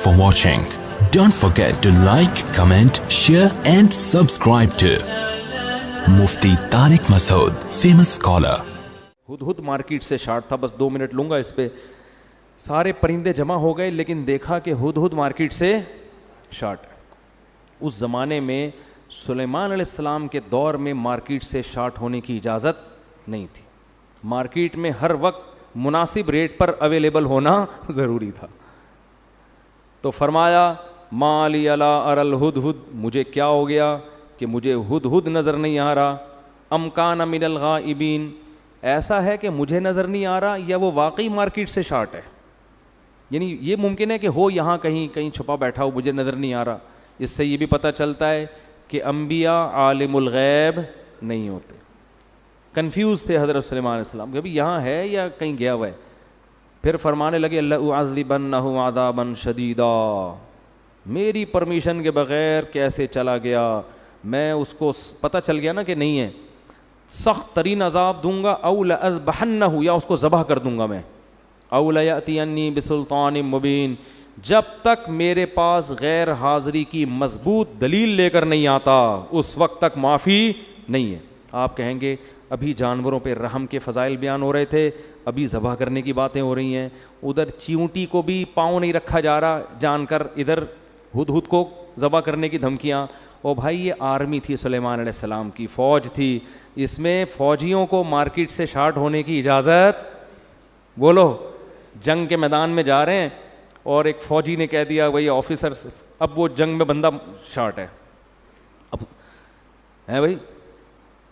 for watching. Don't forget to like, comment, share and subscribe to Mufti Tariq Masood, famous scholar. ہدہد market سے short تھا, بس 2 minute لوں گا اس پہ. سارے پرندے جمع ہو گئے لیکن دیکھا کہ ہدہد مارکیٹ سے شارٹ. اس زمانے میں سلیمان علیہ السلام کے دور میں مارکیٹ سے شارٹ ہونے کی اجازت نہیں تھی. مارکیٹ میں ہر وقت مناسب ریٹ پر اویلیبل ہونا ضروری تھا. تو فرمایا ما لی الا اری الہدہد, مجھے کیا ہو گیا کہ مجھے ہدہد نظر نہیں آ رہا. ام کان من الغائبین, ایسا ہے کہ مجھے نظر نہیں آ رہا یا وہ واقعی مارکیٹ سے شارٹ ہے. یعنی یہ ممکن ہے کہ ہو یہاں کہیں چھپا بیٹھا ہو, مجھے نظر نہیں آ رہا. اس سے یہ بھی پتہ چلتا ہے کہ انبیاء عالم الغیب نہیں ہوتے. کنفیوز تھے حضرت سلیمان علیہ السلام کہ ابھی یہاں ہے یا کہیں گیا ہوا ہے. پھر فرمانے لگے لأعذبنہ عذابا شدیدا, میری پرمیشن کے بغیر کیسے چلا گیا, میں اس کو پتہ چل گیا نا کہ نہیں ہے, سخت ترین عذاب دوں گا. او لأذبحنہ, یا اس کو ذبح کر دوں گا میں. او لیأتینی بسلطان مبین, جب تک میرے پاس غیر حاضری کی مضبوط دلیل لے کر نہیں آتا اس وقت تک معافی نہیں ہے. آپ کہیں گے ابھی جانوروں پہ رحم کے فضائل بیان ہو رہے تھے, ابھی ذبح کرنے کی باتیں ہو رہی ہیں. ادھر چیونٹی کو بھی پاؤں نہیں رکھا جا رہا جان کر, ادھر ہدہد کو ذبح کرنے کی دھمکیاں. او بھائی یہ آرمی تھی سلیمان علیہ السلام کی, فوج تھی, اس میں فوجیوں کو مارکیٹ سے شارٹ ہونے کی اجازت. بولو, جنگ کے میدان میں جا رہے ہیں اور ایک فوجی نے کہہ دیا بھائی آفیسر, اب وہ جنگ میں بندہ شارٹ ہے. اب ہے بھائی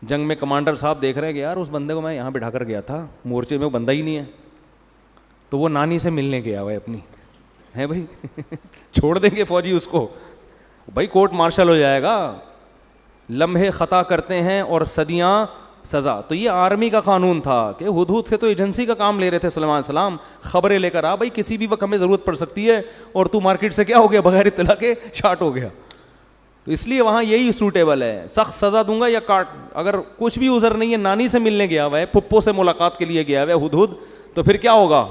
جنگ میں کمانڈر صاحب دیکھ رہے ہیں کہ یار اس بندے کو میں یہاں بٹھا کر گیا تھا, مورچے میں وہ بندہ ہی نہیں ہے, تو وہ نانی سے ملنے گیا ہوا ہے اپنی, ہے بھائی چھوڑ دیں گے فوجی اس کو؟ بھائی کورٹ مارشل ہو جائے گا. لمحے خطا کرتے ہیں اور صدیاں سزا. تو یہ آرمی کا قانون تھا کہ ہدہد سے تو ایجنسی کا کام لے رہے تھے سلیمان علیہ السلام, خبریں لے کر آ بھائی کسی بھی وقت ہمیں ضرورت پڑ سکتی ہے, اور تو مارکیٹ سے کیا ہو گیا بغیر اطلاع کے شارٹ ہو گیا. تو اس لیے وہاں یہی سوٹیبل ہے, سخت سزا دوں گا یا کاٹ. اگر کچھ بھی عذر نہیں ہے, نانی سے ملنے گیا ہوا ہے, پھپھو سے ملاقات کے لیے گیا ہوا ہے ہدہد, تو پھر کیا ہوگا,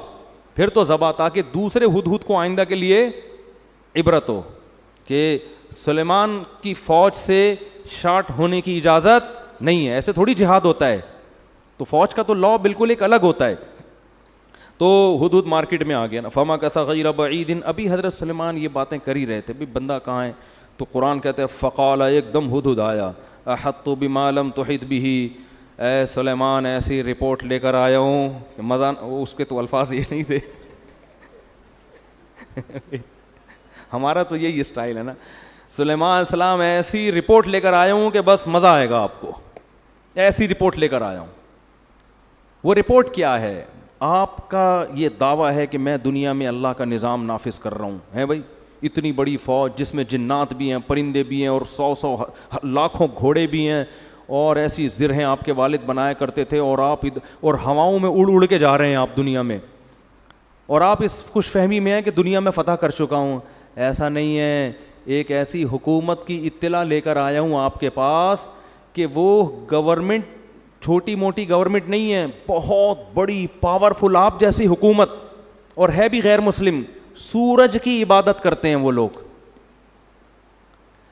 پھر تو ذبح, تاکہ دوسرے ہدہد کو آئندہ کے لیے عبرت ہو کہ سلیمان کی فوج سے شارٹ ہونے کی اجازت نہیں ہے. ایسے تھوڑی جہاد ہوتا ہے, تو فوج کا تو لا بالکل ایک الگ ہوتا ہے. تو ہدہد مارکیٹ میں آ گیا نا. فمکث غیر بعید, ابھی حضرت سلیمان یہ باتیں کر ہی رہے تھے, بھی بندہ کہاں ہے. تو قرآن کہتے ہیں فقال, ایک دم ہدہد آیا, احطت بما لم تحط به, اے سلیمان ایسی رپورٹ لے کر آیا ہوں. مزہ اس کے تو الفاظ یہ نہیں تھے ہمارا تو یہی اسٹائل ہے نا, سلیمان علیہ السلام ایسی رپورٹ لے کر آیا ہوں کہ بس مزہ آئے گا آپ کو, ایسی رپورٹ لے کر آیا ہوں. وہ رپورٹ کیا ہے؟ آپ کا یہ دعویٰ ہے کہ میں دنیا میں اللہ کا نظام نافذ کر رہا ہوں, ہے بھائی اتنی بڑی فوج جس میں جنات بھی ہیں, پرندے بھی ہیں, اور 100 لاکھوں گھوڑے بھی ہیں, اور ایسی زرہیں آپ کے والد بنایا کرتے تھے, اور آپ اور ہواؤں میں اڑ اڑ کے جا رہے ہیں آپ دنیا میں, اور آپ اس خوش فہمی میں ہیں کہ دنیا میں فتح کر چکا ہوں. ایسا نہیں ہے, ایک ایسی حکومت کی اطلاع لے کر آیا ہوں آپ کے پاس کہ وہ گورنمنٹ چھوٹی موٹی گورنمنٹ نہیں ہے, بہت بڑی پاورفل آپ جیسی حکومت, اور ہے بھی غیر مسلم. سورج کی عبادت کرتے ہیں وہ لوگ.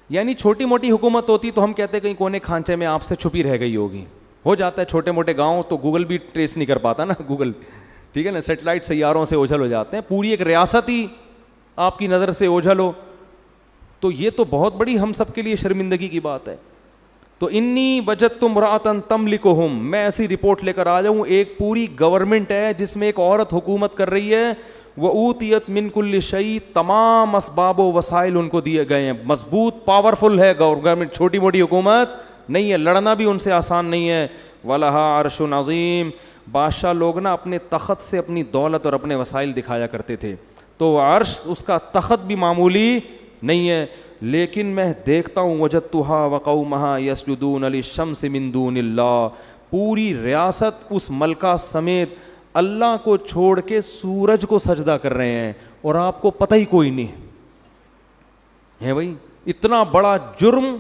یعنی چھوٹی موٹی حکومت ہوتی تو ہم کہتے ہیں کہیں کونے کھانچے میں آپ سے چھپی رہ گئی ہوگی. ہو جاتا ہے چھوٹے موٹے گاؤں تو گوگل بھی ٹریس نہیں کر پاتا نا, گوگل ٹھیک ہے نا, سیٹلائٹ سیاروں سے اوجھل ہو جاتے ہیں, پوری ایک ریاست ہی آپ کی نظر سے اوجھل ہو, تو یہ تو بہت بڑی ہم سب کے لیے شرمندگی کی بات ہے. تو انی وجدت امرأۃ تملکہم, میں ایسی رپورٹ لے کر آ جاؤں, ایک پوری گورنمنٹ ہے جس میں ایک عورت حکومت کر رہی ہے, وَأُوتِيَتْ مِنْ كُلِّ شَيْءٍ, تمام اسباب و وسائل ان کو دیے گئے ہیں, مضبوط پاورفل ہے گورنمنٹ, چھوٹی موٹی حکومت نہیں ہے, لڑنا بھی ان سے آسان نہیں ہے. وَلَهَا عَرْشٌ عَظِيمٌ, بادشاہ لوگ نا اپنے تخت سے اپنی دولت اور اپنے وسائل دکھایا کرتے تھے, تو عرش اس کا تخت بھی معمولی نہیں ہے. لیکن میں دیکھتا ہوں وجدتها وقومها يسجدون للشمس من دون اللہ, پوری ریاست اس ملکہ سمیت اللہ کو چھوڑ کے سورج کو سجدہ کر رہے ہیں, اور آپ کو پتہ ہی کوئی نہیں ہے. بھائی اتنا بڑا جرم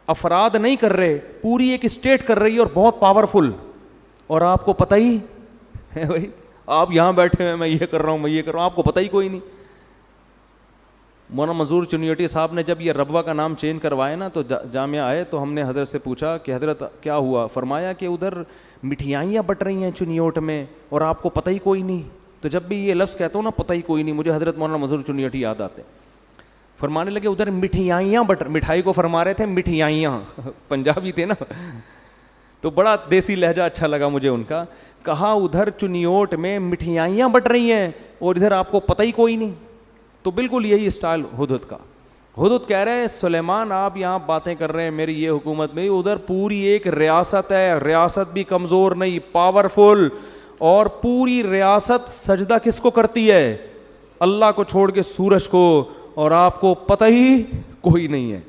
افراد نہیں کر رہے, پوری ایک اسٹیٹ کر رہی ہے اور بہت پاورفل, اور آپ کو پتہ ہی ہے. بھائی آپ یہاں بیٹھے ہیں, میں یہ کر رہا ہوں, میں یہ کر رہا ہوں, آپ کو پتہ ہی کوئی نہیں. مولانا منظور چنیوٹی صاحب نے جب یہ ربوہ کا نام چینج کروایا نا تو جامعہ آئے تو ہم نے حضرت سے پوچھا کہ حضرت کیا ہوا؟ فرمایا کہ ادھر مٹھائیاں بٹ رہی ہیں چنیوٹ میں اور آپ کو پتہ ہی کوئی نہیں. تو جب بھی یہ لفظ کہتا ہوں نا پتہ ہی کوئی نہیں, مجھے حضرت مولانا منظور چنیوٹی یاد آتے. فرمانے لگے ادھر مٹھائیاں بٹ, مٹھائی کو فرما رہے تھے مٹھائیاں, پنجابی تھے نا, تو بڑا دیسی لہجہ اچھا لگا مجھے ان کا. کہا ادھر چنیوٹ میں مٹھائیاں بٹ رہی ہیں اور ادھر آپ کو پتہ ہی کوئی نہیں. تو بالکل یہی اسٹائل ہدہد کا. ہدہد کہہ رہے ہیں سلیمان آپ یہاں باتیں کر رہے ہیں میری یہ حکومت میں, ادھر پوری ایک ریاست ہے, ریاست بھی کمزور نہیں, پاورفل, اور پوری ریاست سجدہ کس کو کرتی ہے؟ اللہ کو چھوڑ کے سورج کو, اور آپ کو پتہ ہی کوئی نہیں ہے.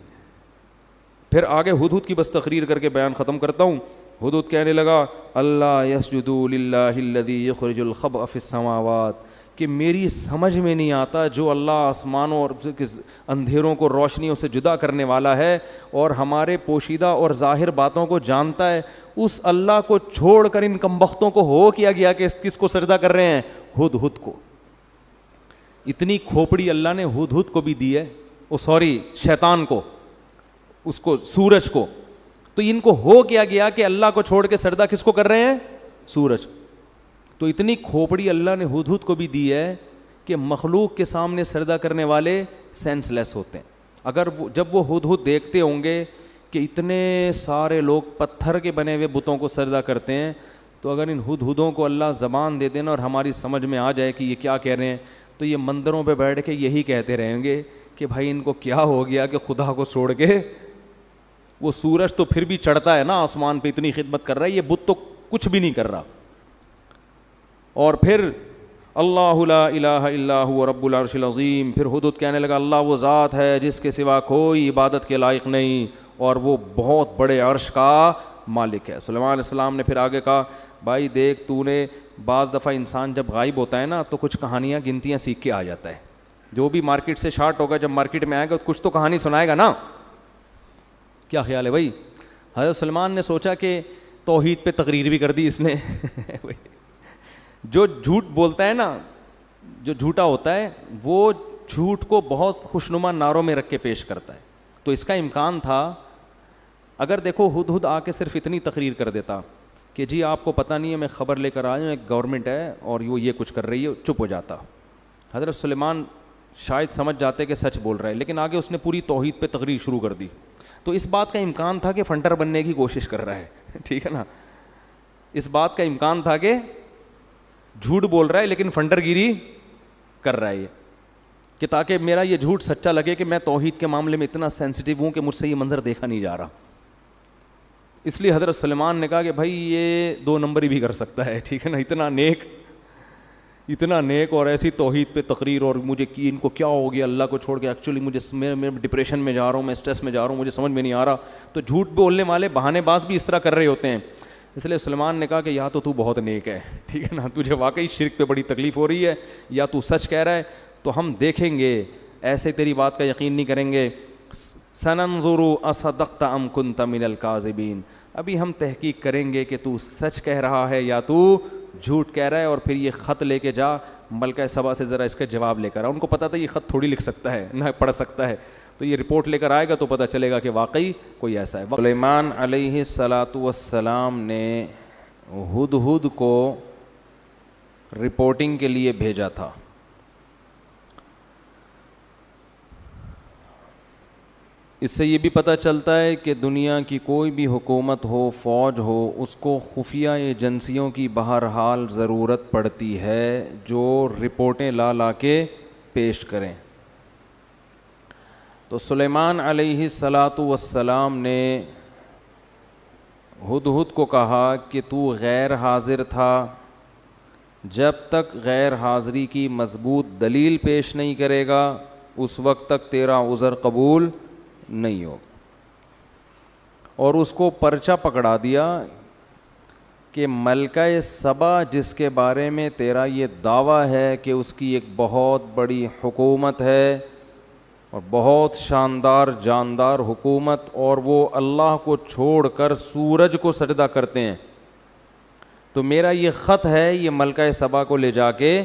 پھر آگے ہدہد کی بس تقریر کر کے بیان ختم کرتا ہوں. ہدہد کہنے لگا اللہ یسجدوا للہ الذی یخرج الخبء فی السماوات, کہ میری سمجھ میں نہیں آتا جو اللہ آسمانوں اور اندھیروں کو روشنیوں سے جدا کرنے والا ہے اور ہمارے پوشیدہ اور ظاہر باتوں کو جانتا ہے, اس اللہ کو چھوڑ کر ان کمبختوں کو ہو کیا گیا کہ کس کو سجدہ کر رہے ہیں؟ ہدہد کو. اتنی کھوپڑی اللہ نے ہدہد کو بھی دی ہے, شیطان کو, اس کو سورج کو. تو ان کو ہو کیا گیا کہ اللہ کو چھوڑ کے سجدہ کس کو کر رہے ہیں؟ سورج. تو اتنی کھوپڑی اللہ نے ہدہد کو بھی دی ہے کہ مخلوق کے سامنے سجدہ کرنے والے سینس لیس ہوتے ہیں. اگر جب وہ ہدہد دیکھتے ہوں گے کہ اتنے سارے لوگ پتھر کے بنے ہوئے بتوں کو سجدہ کرتے ہیں, تو اگر ان ہدہدوں کو اللہ زبان دے دینا اور ہماری سمجھ میں آ جائے کہ یہ کیا کہہ رہے ہیں, تو یہ مندروں پہ بیٹھ کے یہی کہتے رہیں گے کہ بھائی ان کو کیا ہو گیا کہ خدا کو چھوڑ کے, وہ سورج تو پھر بھی چڑھتا ہے نا آسمان پہ, اتنی خدمت کر رہا ہے, یہ بت تو کچھ بھی نہیں کر رہا. اور پھر اللہ لا الہ الا هو رب العرش العظیم, پھر ہدہد کہنے لگا اللہ وہ ذات ہے جس کے سوا کوئی عبادت کے لائق نہیں اور وہ بہت بڑے عرش کا مالک ہے. سلیمان علیہ السلام نے پھر آگے کہا بھائی دیکھ تو نے, بعض دفعہ انسان جب غائب ہوتا ہے نا تو کچھ کہانیاں گنتیاں سیکھ کے آ جاتا ہے. جو بھی مارکیٹ سے شارٹ ہوگا جب مارکیٹ میں آئے گا کچھ تو کہانی سنائے گا نا. کیا خیال ہے بھائی؟ حضرت سلمان نے سوچا کہ توحید پہ تقریر بھی کر دی اس نے. جو جھوٹ بولتا ہے نا, جو جھوٹا ہوتا ہے, وہ جھوٹ کو بہت خوشنما نعروں میں رکھ کے پیش کرتا ہے. تو اس کا امکان تھا اگر دیکھو ہدہد آ کے صرف اتنی تقریر کر دیتا کہ جی آپ کو پتہ نہیں ہے میں خبر لے کر آیا ہوں, ایک گورنمنٹ ہے اور وہ یہ کچھ کر رہی ہے, چپ ہو جاتا. حضرت سلیمان شاید سمجھ جاتے کہ سچ بول رہا ہے, لیکن آگے اس نے پوری توحید پہ تقریر شروع کر دی. تو اس بات کا امکان تھا کہ فنٹر بننے کی کوشش کر رہا ہے, ٹھیک ہے نا. اس بات کا امکان تھا کہ جھوٹ بول رہا ہے لیکن فنٹر گیری کر رہا ہے, کہ تاکہ میرا یہ جھوٹ سچا لگے کہ میں توحید کے معاملے میں اتنا سینسٹیو ہوں کہ مجھ سے یہ منظر دیکھا نہیں جا رہا. اس لیے حضرت سلیمان نے کہا کہ بھائی یہ 2 نمبر ہی بھی کر سکتا ہے, ٹھیک ہے نا, اتنا نیک اور ایسی توحید پہ تقریر, اور مجھے ان کو کیا ہو گیا اللہ کو چھوڑ کے, ایکچولی مجھے میں ڈپریشن میں جا رہا ہوں, میں اسٹریس میں جا رہا ہوں, مجھے سمجھ میں نہیں آ رہا. تو جھوٹ بولنے والے بہانے باز بھی اس طرح کر رہے ہوتے ہیں. اس لیے سلیمان نے کہا کہ یا تو بہت نیک ہے, ٹھیک ہے نا, تجھے واقعی شرک پہ بڑی تکلیف ہو رہی ہے, یا تو سچ کہہ رہا ہے, تو ہم دیکھیں گے, ایسے تیری بات کا یقین نہیں کریں گے. سننظر اصدقت ام کنت من الکاذبین, ابھی ہم تحقیق کریں گے کہ تو سچ کہہ رہا ہے یا تو جھوٹ کہہ رہا ہے. اور پھر یہ خط لے کے جا ملکہ سبا سے, ذرا اس کا جواب لے کر آ. ان کو پتا تھا یہ خط تھوڑی لکھ سکتا ہے, نہ پڑھ سکتا ہے, تو یہ رپورٹ لے کر آئے گا تو پتہ چلے گا کہ واقعی کوئی ایسا ہے. سلیمان علیہ الصلاۃ والسلام نے ہدہد کو رپورٹنگ کے لیے بھیجا تھا. اس سے یہ بھی پتہ چلتا ہے کہ دنیا کی کوئی بھی حکومت ہو, فوج ہو, اس کو خفیہ ایجنسیوں کی بہرحال ضرورت پڑتی ہے جو رپورٹیں لا کے پیش کریں. تو سلیمان علیہ الصلاۃ والسلام نے ہدہد کو کہا کہ تو غیر حاضر تھا, جب تک غیر حاضری کی مضبوط دلیل پیش نہیں کرے گا اس وقت تک تیرا عذر قبول نہیں ہوگا. اور اس کو پرچہ پکڑا دیا کہ ملکہ سبا جس کے بارے میں تیرا یہ دعویٰ ہے کہ اس کی ایک بہت بڑی حکومت ہے اور بہت شاندار جاندار حکومت, اور وہ اللہ کو چھوڑ کر سورج کو سجدہ کرتے ہیں, تو میرا یہ خط ہے, یہ ملکہ سبا کو لے جا کے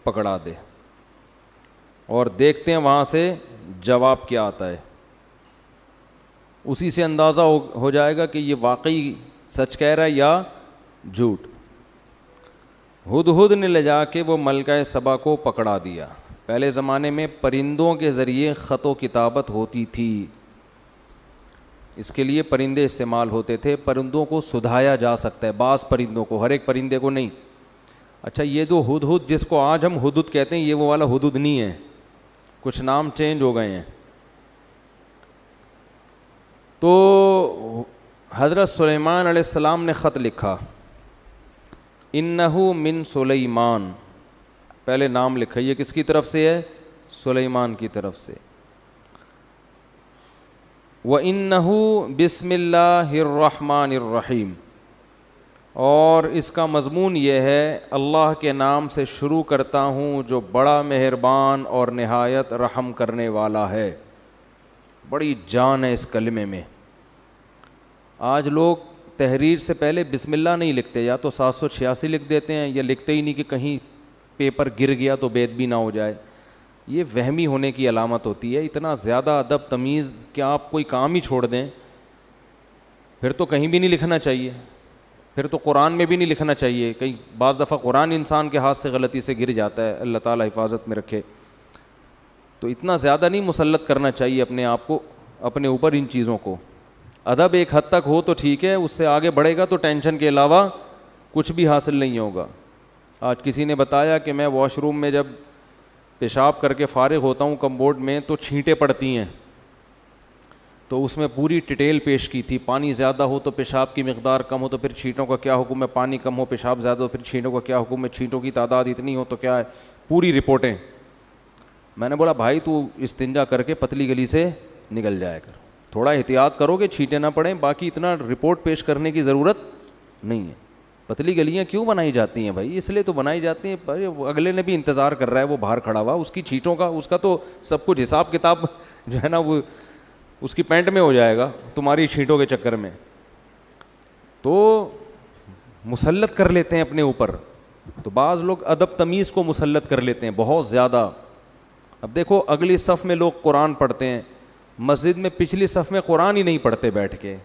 پکڑا دے. اور دیکھتے ہیں وہاں سے جواب کیا آتا ہے. اسی سے اندازہ ہو جائے گا کہ یہ واقعی سچ کہہ رہا ہے یا جھوٹ. ہدہد نے لے جا کے وہ ملکہ سبا کو پکڑا دیا. پہلے زمانے میں پرندوں کے ذریعے خط و کتابت ہوتی تھی, اس کے لیے پرندے استعمال ہوتے تھے. پرندوں کو سدھایا جا سکتا ہے, بعض پرندوں کو, ہر ایک پرندے کو نہیں. اچھا یہ جو ہدہد جس کو آج ہم ہدہد کہتے ہیں, یہ وہ والا ہدہد نہیں ہے, کچھ نام چینج ہو گئے ہیں. تو حضرت سلیمان علیہ السلام نے خط لکھا, انہو من سلیمان, پہلے نام لکھا, یہ کس کی طرف سے ہے؟ سلیمان کی طرف سے. وَإِنَّهُ بِسْمِ اللَّهِ الرَّحْمَنِ الرَّحِيمِ, اور اس کا مضمون یہ ہے, اللہ کے نام سے شروع کرتا ہوں جو بڑا مہربان اور نہایت رحم کرنے والا ہے. بڑی جان ہے اس کلمے میں. آج لوگ تحریر سے پہلے بسم اللہ نہیں لکھتے, یا تو 786 لکھ دیتے ہیں, یا لکھتے ہی نہیں کہ کہیں پیپر گر گیا تو بے ادبی نہ ہو جائے. یہ وہمی ہونے کی علامت ہوتی ہے. اتنا زیادہ ادب تمیز کہ آپ کوئی کام ہی چھوڑ دیں, پھر تو کہیں بھی نہیں لکھنا چاہیے, پھر تو قرآن میں بھی نہیں لکھنا چاہیے. کئی بعض دفعہ قرآن انسان کے ہاتھ سے غلطی سے گر جاتا ہے, اللہ تعالیٰ حفاظت میں رکھے. تو اتنا زیادہ نہیں مسلط کرنا چاہیے اپنے آپ کو, اپنے اوپر ان چیزوں کو. ادب ایک حد تک ہو تو ٹھیک ہے, اس سے آگے بڑھے گا تو ٹینشن کے علاوہ کچھ بھی حاصل نہیں ہوگا. آج کسی نے بتایا کہ میں واش روم میں جب پیشاب کر کے فارغ ہوتا ہوں کمبورڈ میں تو چھینٹیں پڑتی ہیں, تو اس میں پوری ڈیٹیل پیش کی تھی. پانی زیادہ ہو تو پیشاب کی مقدار کم ہو تو پھر چھینٹوں کا کیا حکم ہے, پانی کم ہو پیشاب زیادہ ہو پھر چھینٹوں کا کیا حکم ہے, چھینٹوں کی تعداد اتنی ہو تو کیا ہے, پوری رپورٹیں. میں نے بولا بھائی تو استنجا کر کے پتلی گلی سے نکل جایا کر, تھوڑا احتیاط کرو کہ چھینٹیں نہ پڑیں, باقی اتنا رپورٹ پیش کرنے کی ضرورت نہیں ہے. پتلی گلیاں کیوں بنائی جاتی ہیں بھائی؟ اس لیے تو بنائی جاتی ہیں, اگلے نے بھی انتظار کر رہا ہے, وہ باہر کھڑا ہوا, اس کی چھینٹوں کا, اس کا تو سب کچھ حساب کتاب جو ہے نا وہ اس کی پینٹ میں ہو جائے گا تمہاری چھینٹوں کے چکر میں. تو مسلط کر لیتے ہیں اپنے اوپر. تو بعض لوگ ادب تمیز کو مسلط کر لیتے ہیں بہت زیادہ. اب دیکھو اگلی صف میں لوگ قرآن پڑھتے ہیں, مسجد میں پچھلی صف میں قرآن ہی نہیں پڑھتے بیٹھ کے,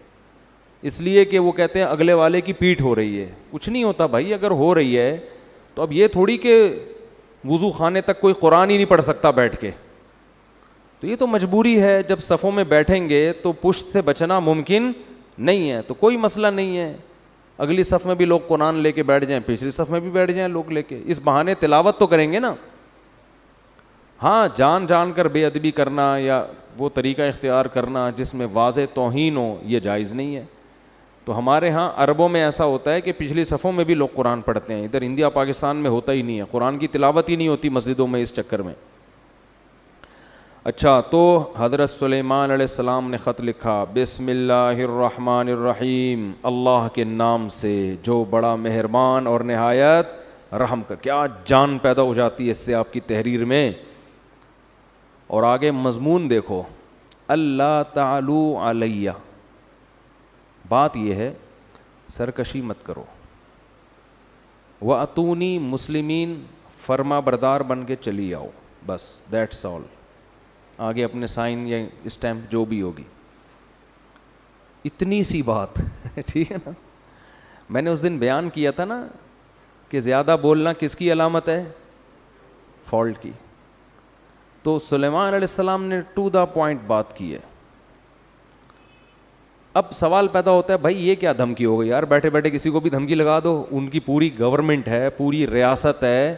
اس لیے کہ وہ کہتے ہیں اگلے والے کی پیٹھ ہو رہی ہے. کچھ نہیں ہوتا بھائی, اگر ہو رہی ہے تو اب یہ تھوڑی کہ وضو خانے تک کوئی قرآن ہی نہیں پڑھ سکتا بیٹھ کے. تو یہ تو مجبوری ہے, جب صفوں میں بیٹھیں گے تو پشت سے بچنا ممکن نہیں ہے, تو کوئی مسئلہ نہیں ہے. اگلی صف میں بھی لوگ قرآن لے کے بیٹھ جائیں, پچھلی صف میں بھی بیٹھ جائیں لوگ لے کے, اس بہانے تلاوت تو کریں گے نا. ہاں جان جان کر بے ادبی کرنا یا وہ طریقہ اختیار کرنا جس میں واضح توہین ہو, یہ جائز نہیں ہے. تو ہمارے ہاں عربوں میں ایسا ہوتا ہے کہ پچھلی صفوں میں بھی لوگ قرآن پڑھتے ہیں, ادھر انڈیا پاکستان میں ہوتا ہی نہیں ہے, قرآن کی تلاوت ہی نہیں ہوتی مسجدوں میں اس چکر میں. اچھا تو حضرت سلیمان علیہ السلام نے خط لکھا, بسم اللہ الرحمن الرحیم, اللہ کے نام سے جو بڑا مہربان اور نہایت رحم کر. کیا جان پیدا ہو جاتی ہے اس سے آپ کی تحریر میں. اور آگے مضمون دیکھو, اللہ تعالو علیہ, بات یہ ہے سرکشی مت کرو, وَأَتُونِي مسلمین, فرما بردار بن کے چلی آؤ, بس دیٹس آل. آگے اپنے سائن یا اسٹیمپ جو بھی ہوگی, اتنی سی بات ٹھیک ہے نا. میں نے اس دن بیان کیا تھا نا کہ زیادہ بولنا کس کی علامت ہے؟ فالٹ کی. تو سلیمان علیہ السلام نے ٹو دا پوائنٹ بات کی ہے. اب سوال پیدا ہوتا ہے بھائی یہ کیا دھمکی ہو گئی یار, بیٹھے بیٹھے کسی کو بھی دھمکی لگا دو. ان کی پوری گورنمنٹ ہے, پوری ریاست ہے,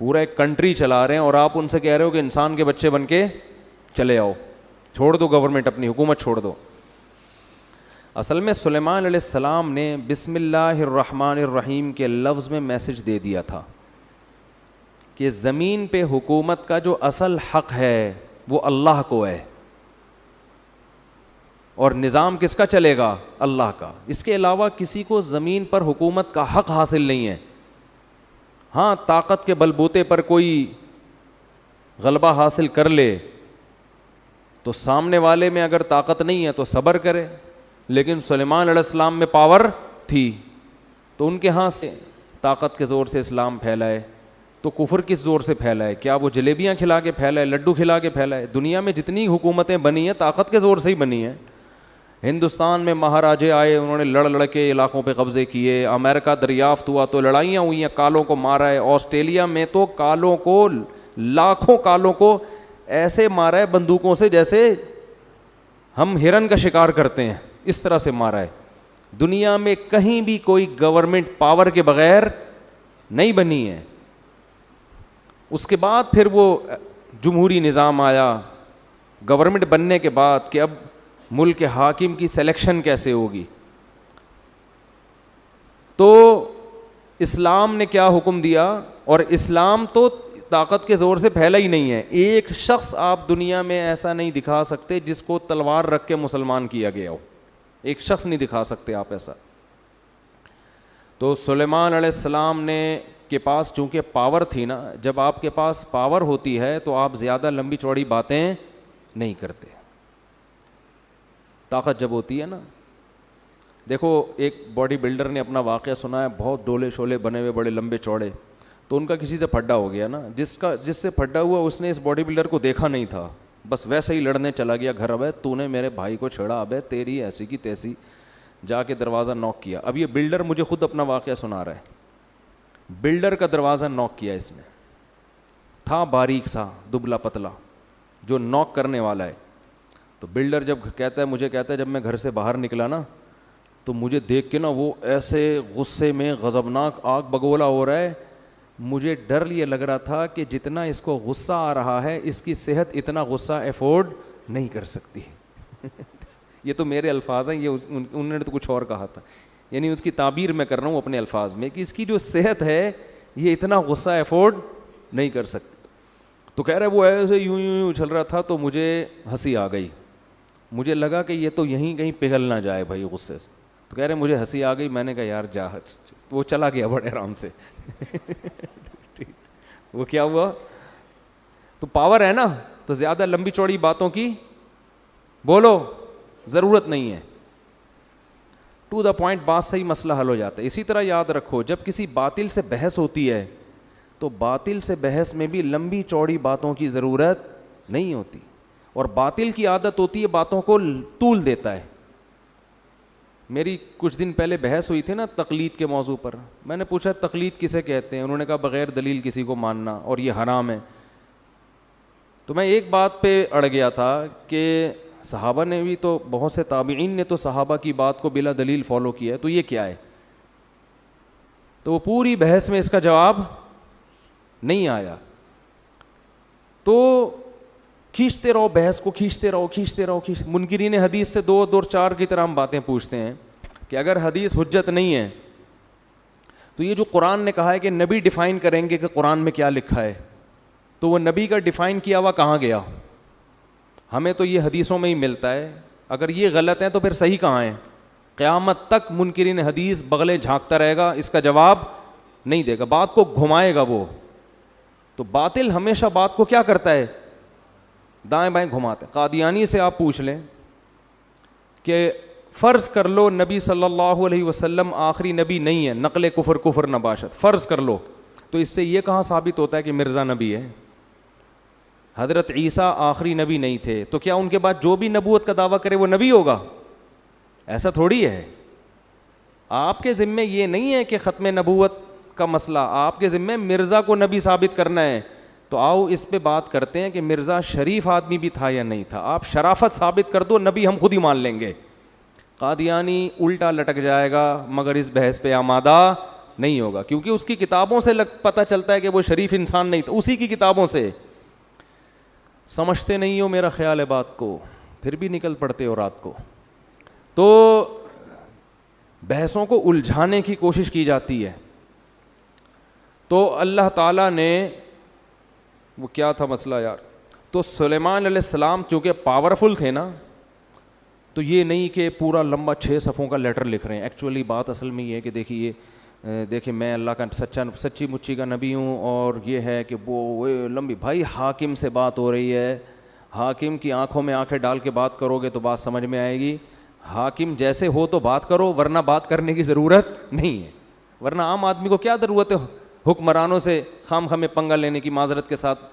پورا ایک کنٹری چلا رہے ہیں, اور آپ ان سے کہہ رہے ہو کہ انسان کے بچے بن کے چلے آؤ, چھوڑ دو گورنمنٹ, اپنی حکومت چھوڑ دو. اصل میں سلیمان علیہ السلام نے بسم اللہ الرحمن الرحیم کے لفظ میں میسج دے دیا تھا کہ زمین پہ حکومت کا جو اصل حق ہے وہ اللہ کو ہے, اور نظام کس کا چلے گا؟ اللہ کا. اس کے علاوہ کسی کو زمین پر حکومت کا حق حاصل نہیں ہے. ہاں طاقت کے بل بوتے پر کوئی غلبہ حاصل کر لے تو سامنے والے میں اگر طاقت نہیں ہے تو صبر کرے, لیکن سلیمان علیہ السلام میں پاور تھی تو ان کے ہاں سے طاقت کے زور سے اسلام پھیلائے. تو کفر کس زور سے پھیلا ہے؟ کیا وہ جلیبیاں کھلا کے پھیلا ہے، لڈو کھلا کے پھیلا ہے؟ دنیا میں جتنی حکومتیں بنی ہیں طاقت کے زور سے ہی بنی ہیں. ہندوستان میں مہاراجے آئے، انہوں نے لڑ کے علاقوں پہ قبضے کیے. امریکہ دریافت ہوا تو لڑائیاں ہوئی ہیں، کالوں کو مارا ہے. آسٹریلیا میں تو کالوں کو، لاکھوں کالوں کو ایسے مارا ہے بندوقوں سے جیسے ہم ہرن کا شکار کرتے ہیں، اس طرح سے مارا ہے. دنیا میں کہیں بھی کوئی گورنمنٹ پاور کے بغیر نہیں بنی ہے. اس کے بعد پھر وہ جمہوری نظام آیا گورنمنٹ بننے کے بعد کہ اب ملک کے حاکم کی سلیکشن کیسے ہوگی. تو اسلام نے کیا حکم دیا؟ اور اسلام تو طاقت کے زور سے پھیلا ہی نہیں ہے. ایک شخص آپ دنیا میں ایسا نہیں دکھا سکتے جس کو تلوار رکھ کے مسلمان کیا گیا ہو. ایک شخص نہیں دکھا سکتے آپ ایسا. تو سلیمان علیہ السلام نے کے پاس چونکہ پاور تھی نا، جب آپ کے پاس پاور ہوتی ہے تو آپ زیادہ لمبی چوڑی باتیں نہیں کرتے. طاقت جب ہوتی ہے نا، دیکھو ایک باڈی بلڈر نے اپنا واقعہ سنا ہے، بہت ڈولے شولے بنے ہوئے بڑے لمبے چوڑے. تو ان کا کسی سے پھڈا ہو گیا نا، جس سے پھڈا ہوا اس نے اس باڈی بلڈر کو دیکھا نہیں تھا، بس ویسے ہی لڑنے چلا گیا. گھر ابے تو نے میرے بھائی کو چھیڑا، ابے تیری ایسی کی تیسی. جا کے دروازہ نوک کیا. اب یہ بلڈر مجھے خود اپنا واقعہ سنا رہا ہے. بلڈر کا دروازہ نوک کیا اس نے، تھا باریک سا دبلا پتلا جو نوک کرنے والا ہے. تو بلڈر جب کہتا ہے، مجھے کہتا ہے جب میں گھر سے باہر نکلا نا تو مجھے دیکھ کے نا وہ ایسے غصے میں غضبناک آگ بگولا ہو رہا ہے. مجھے ڈر یہ لگ رہا تھا کہ جتنا اس کو غصہ آ رہا ہے اس کی صحت اتنا غصہ افورڈ نہیں کر سکتی. یہ تو میرے الفاظ ہیں، یہ انہوں نے تو کچھ اور کہا تھا. یعنی اس کی تعبیر میں کر رہا ہوں اپنے الفاظ میں کہ اس کی جو صحت ہے یہ اتنا غصہ افورڈ نہیں کر سکتی. تو کہہ رہے وہ ایسے یوں یوں چل رہا تھا تو مجھے ہنسی آ گئی. مجھے لگا کہ یہ تو یہیں کہیں پگھل نہ جائے بھائی غصے سے. تو کہہ رہے مجھے ہنسی آ گئی. میں نے کہا یار جا. وہ چلا گیا بڑے آرام سے. وہ کیا ہوا؟ تو پاور ہے نا، تو زیادہ لمبی چوڑی باتوں کی بولو ضرورت نہیں ہے. ٹو دا پوائنٹ بات صحیح، مسئلہ حل ہو جاتا ہے. اسی طرح یاد رکھو جب کسی باطل سے بحث ہوتی ہے تو باطل سے بحث میں بھی لمبی چوڑی باتوں کی ضرورت نہیں ہوتی. اور باطل کی عادت ہوتی ہے باتوں کو طول دیتا ہے. میری کچھ دن پہلے بحث ہوئی تھی نا تقلید کے موضوع پر. میں نے پوچھا تقلید کسے کہتے ہیں؟ انہوں نے کہا بغیر دلیل کسی کو ماننا اور یہ حرام ہے. تو میں ایک بات پہ اڑ گیا تھا کہ صحابہ نے بھی تو، بہت سے تابعین نے تو صحابہ کی بات کو بلا دلیل فالو کیا ہے، تو یہ کیا ہے؟ تو وہ پوری بحث میں اس کا جواب نہیں آیا. تو کھینچتے رہو بحث کو، کھینچتے رہو. منکرین حدیث سے دو چار کی طرح ہم باتیں پوچھتے ہیں کہ اگر حدیث حجت نہیں ہے تو یہ جو قرآن نے کہا ہے کہ نبی ڈیفائن کریں گے کہ قرآن میں کیا لکھا ہے، تو وہ نبی کا ڈیفائن کیا ہوا کہاں گیا؟ ہمیں تو یہ حدیثوں میں ہی ملتا ہے. اگر یہ غلط ہے تو پھر صحیح کہاں ہے؟ قیامت تک منکرین حدیث بغلیں جھانکتا رہے گا، اس کا جواب نہیں دے گا، بات کو گھمائے گا وہ. تو باطل ہمیشہ بات کو کیا کرتا ہے؟ دائیں بائیں گھماتے. قادیانی سے آپ پوچھ لیں کہ فرض کر لو نبی صلی اللہ علیہ وسلم آخری نبی نہیں ہے، نقل کفر نباشت، فرض کر لو، تو اس سے یہ کہاں ثابت ہوتا ہے کہ مرزا نبی ہے؟ حضرت عیسیٰ آخری نبی نہیں تھے، تو کیا ان کے بعد جو بھی نبوت کا دعویٰ کرے وہ نبی ہوگا؟ ایسا تھوڑی ہے. آپ کے ذمے یہ نہیں ہے کہ ختم نبوت کا مسئلہ، آپ کے ذمے مرزا کو نبی ثابت کرنا ہے. تو آؤ اس پہ بات کرتے ہیں کہ مرزا شریف آدمی بھی تھا یا نہیں تھا. آپ شرافت ثابت کر دو، نبی ہم خود ہی مان لیں گے. قادیانی الٹا لٹک جائے گا مگر اس بحث پہ آمادہ نہیں ہوگا، کیونکہ اس کی کتابوں سے پتہ چلتا ہے کہ وہ شریف انسان نہیں تھا. اسی کی کتابوں سے. سمجھتے نہیں ہو میرا خیال ہے بات کو، پھر بھی نکل پڑتے ہو رات کو. تو بحثوں کو الجھانے کی کوشش کی جاتی ہے. تو اللہ تعالیٰ نے، وہ کیا تھا مسئلہ یار؟ تو سلیمان علیہ السلام چونکہ پاورفل تھے نا، تو یہ نہیں کہ پورا لمبا 6 صفحوں کا لیٹر لکھ رہے ہیں. ایکچولی بات اصل میں یہ ہے کہ دیکھیے میں اللہ کا سچی مچی کا نبی ہوں، اور یہ ہے کہ وہ لمبی، بھائی حاکم سے بات ہو رہی ہے، حاکم کی آنکھوں میں آنکھیں ڈال کے بات کرو گے تو بات سمجھ میں آئے گی. حاکم جیسے ہو تو بات کرو، ورنہ بات کرنے کی ضرورت نہیں ہے. ورنہ عام آدمی کو کیا ضرورت ہے حکمرانوں سے خام خواہ میں پنگا لینے کی معذرت کے ساتھ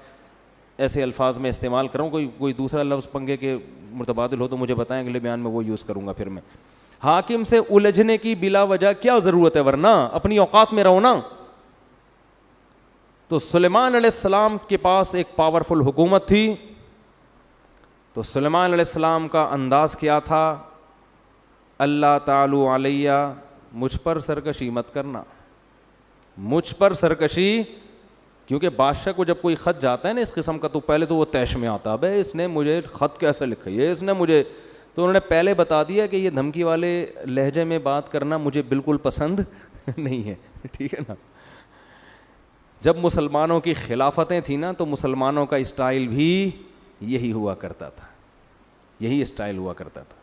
ایسے الفاظ میں استعمال کروں, کوئی دوسرا لفظ پنگے کے متبادل ہو تو مجھے بتائیں, اگلے بیان میں وہ یوز کروں گا. پھر میں حاکم سے الجھنے کی بلا وجہ کیا ضرورت ہے, ورنہ اپنی اوقات میں رہو نا. تو سلیمان علیہ السلام کے پاس ایک پاورفل حکومت تھی. تو سلیمان علیہ السلام کا انداز کیا تھا, اللہ تعالی علیہ, مجھ پر سرکشی مت کرنا, مجھ پر سرکشی. کیونکہ بادشاہ کو جب کوئی خط جاتا ہے نا اس قسم کا, تو پہلے تو وہ طیش میں آتا, بھائی اس نے مجھے خط کیسے لکھا ہے, اس نے مجھے, تو انہوں نے پہلے بتا دیا کہ یہ دھمکی والے لہجے میں بات کرنا مجھے بالکل پسند نہیں ہے, ٹھیک ہے نا. جب مسلمانوں کی خلافتیں تھیں نا تو مسلمانوں کا اسٹائل بھی یہی ہوا کرتا تھا, یہی اسٹائل ہوا کرتا تھا.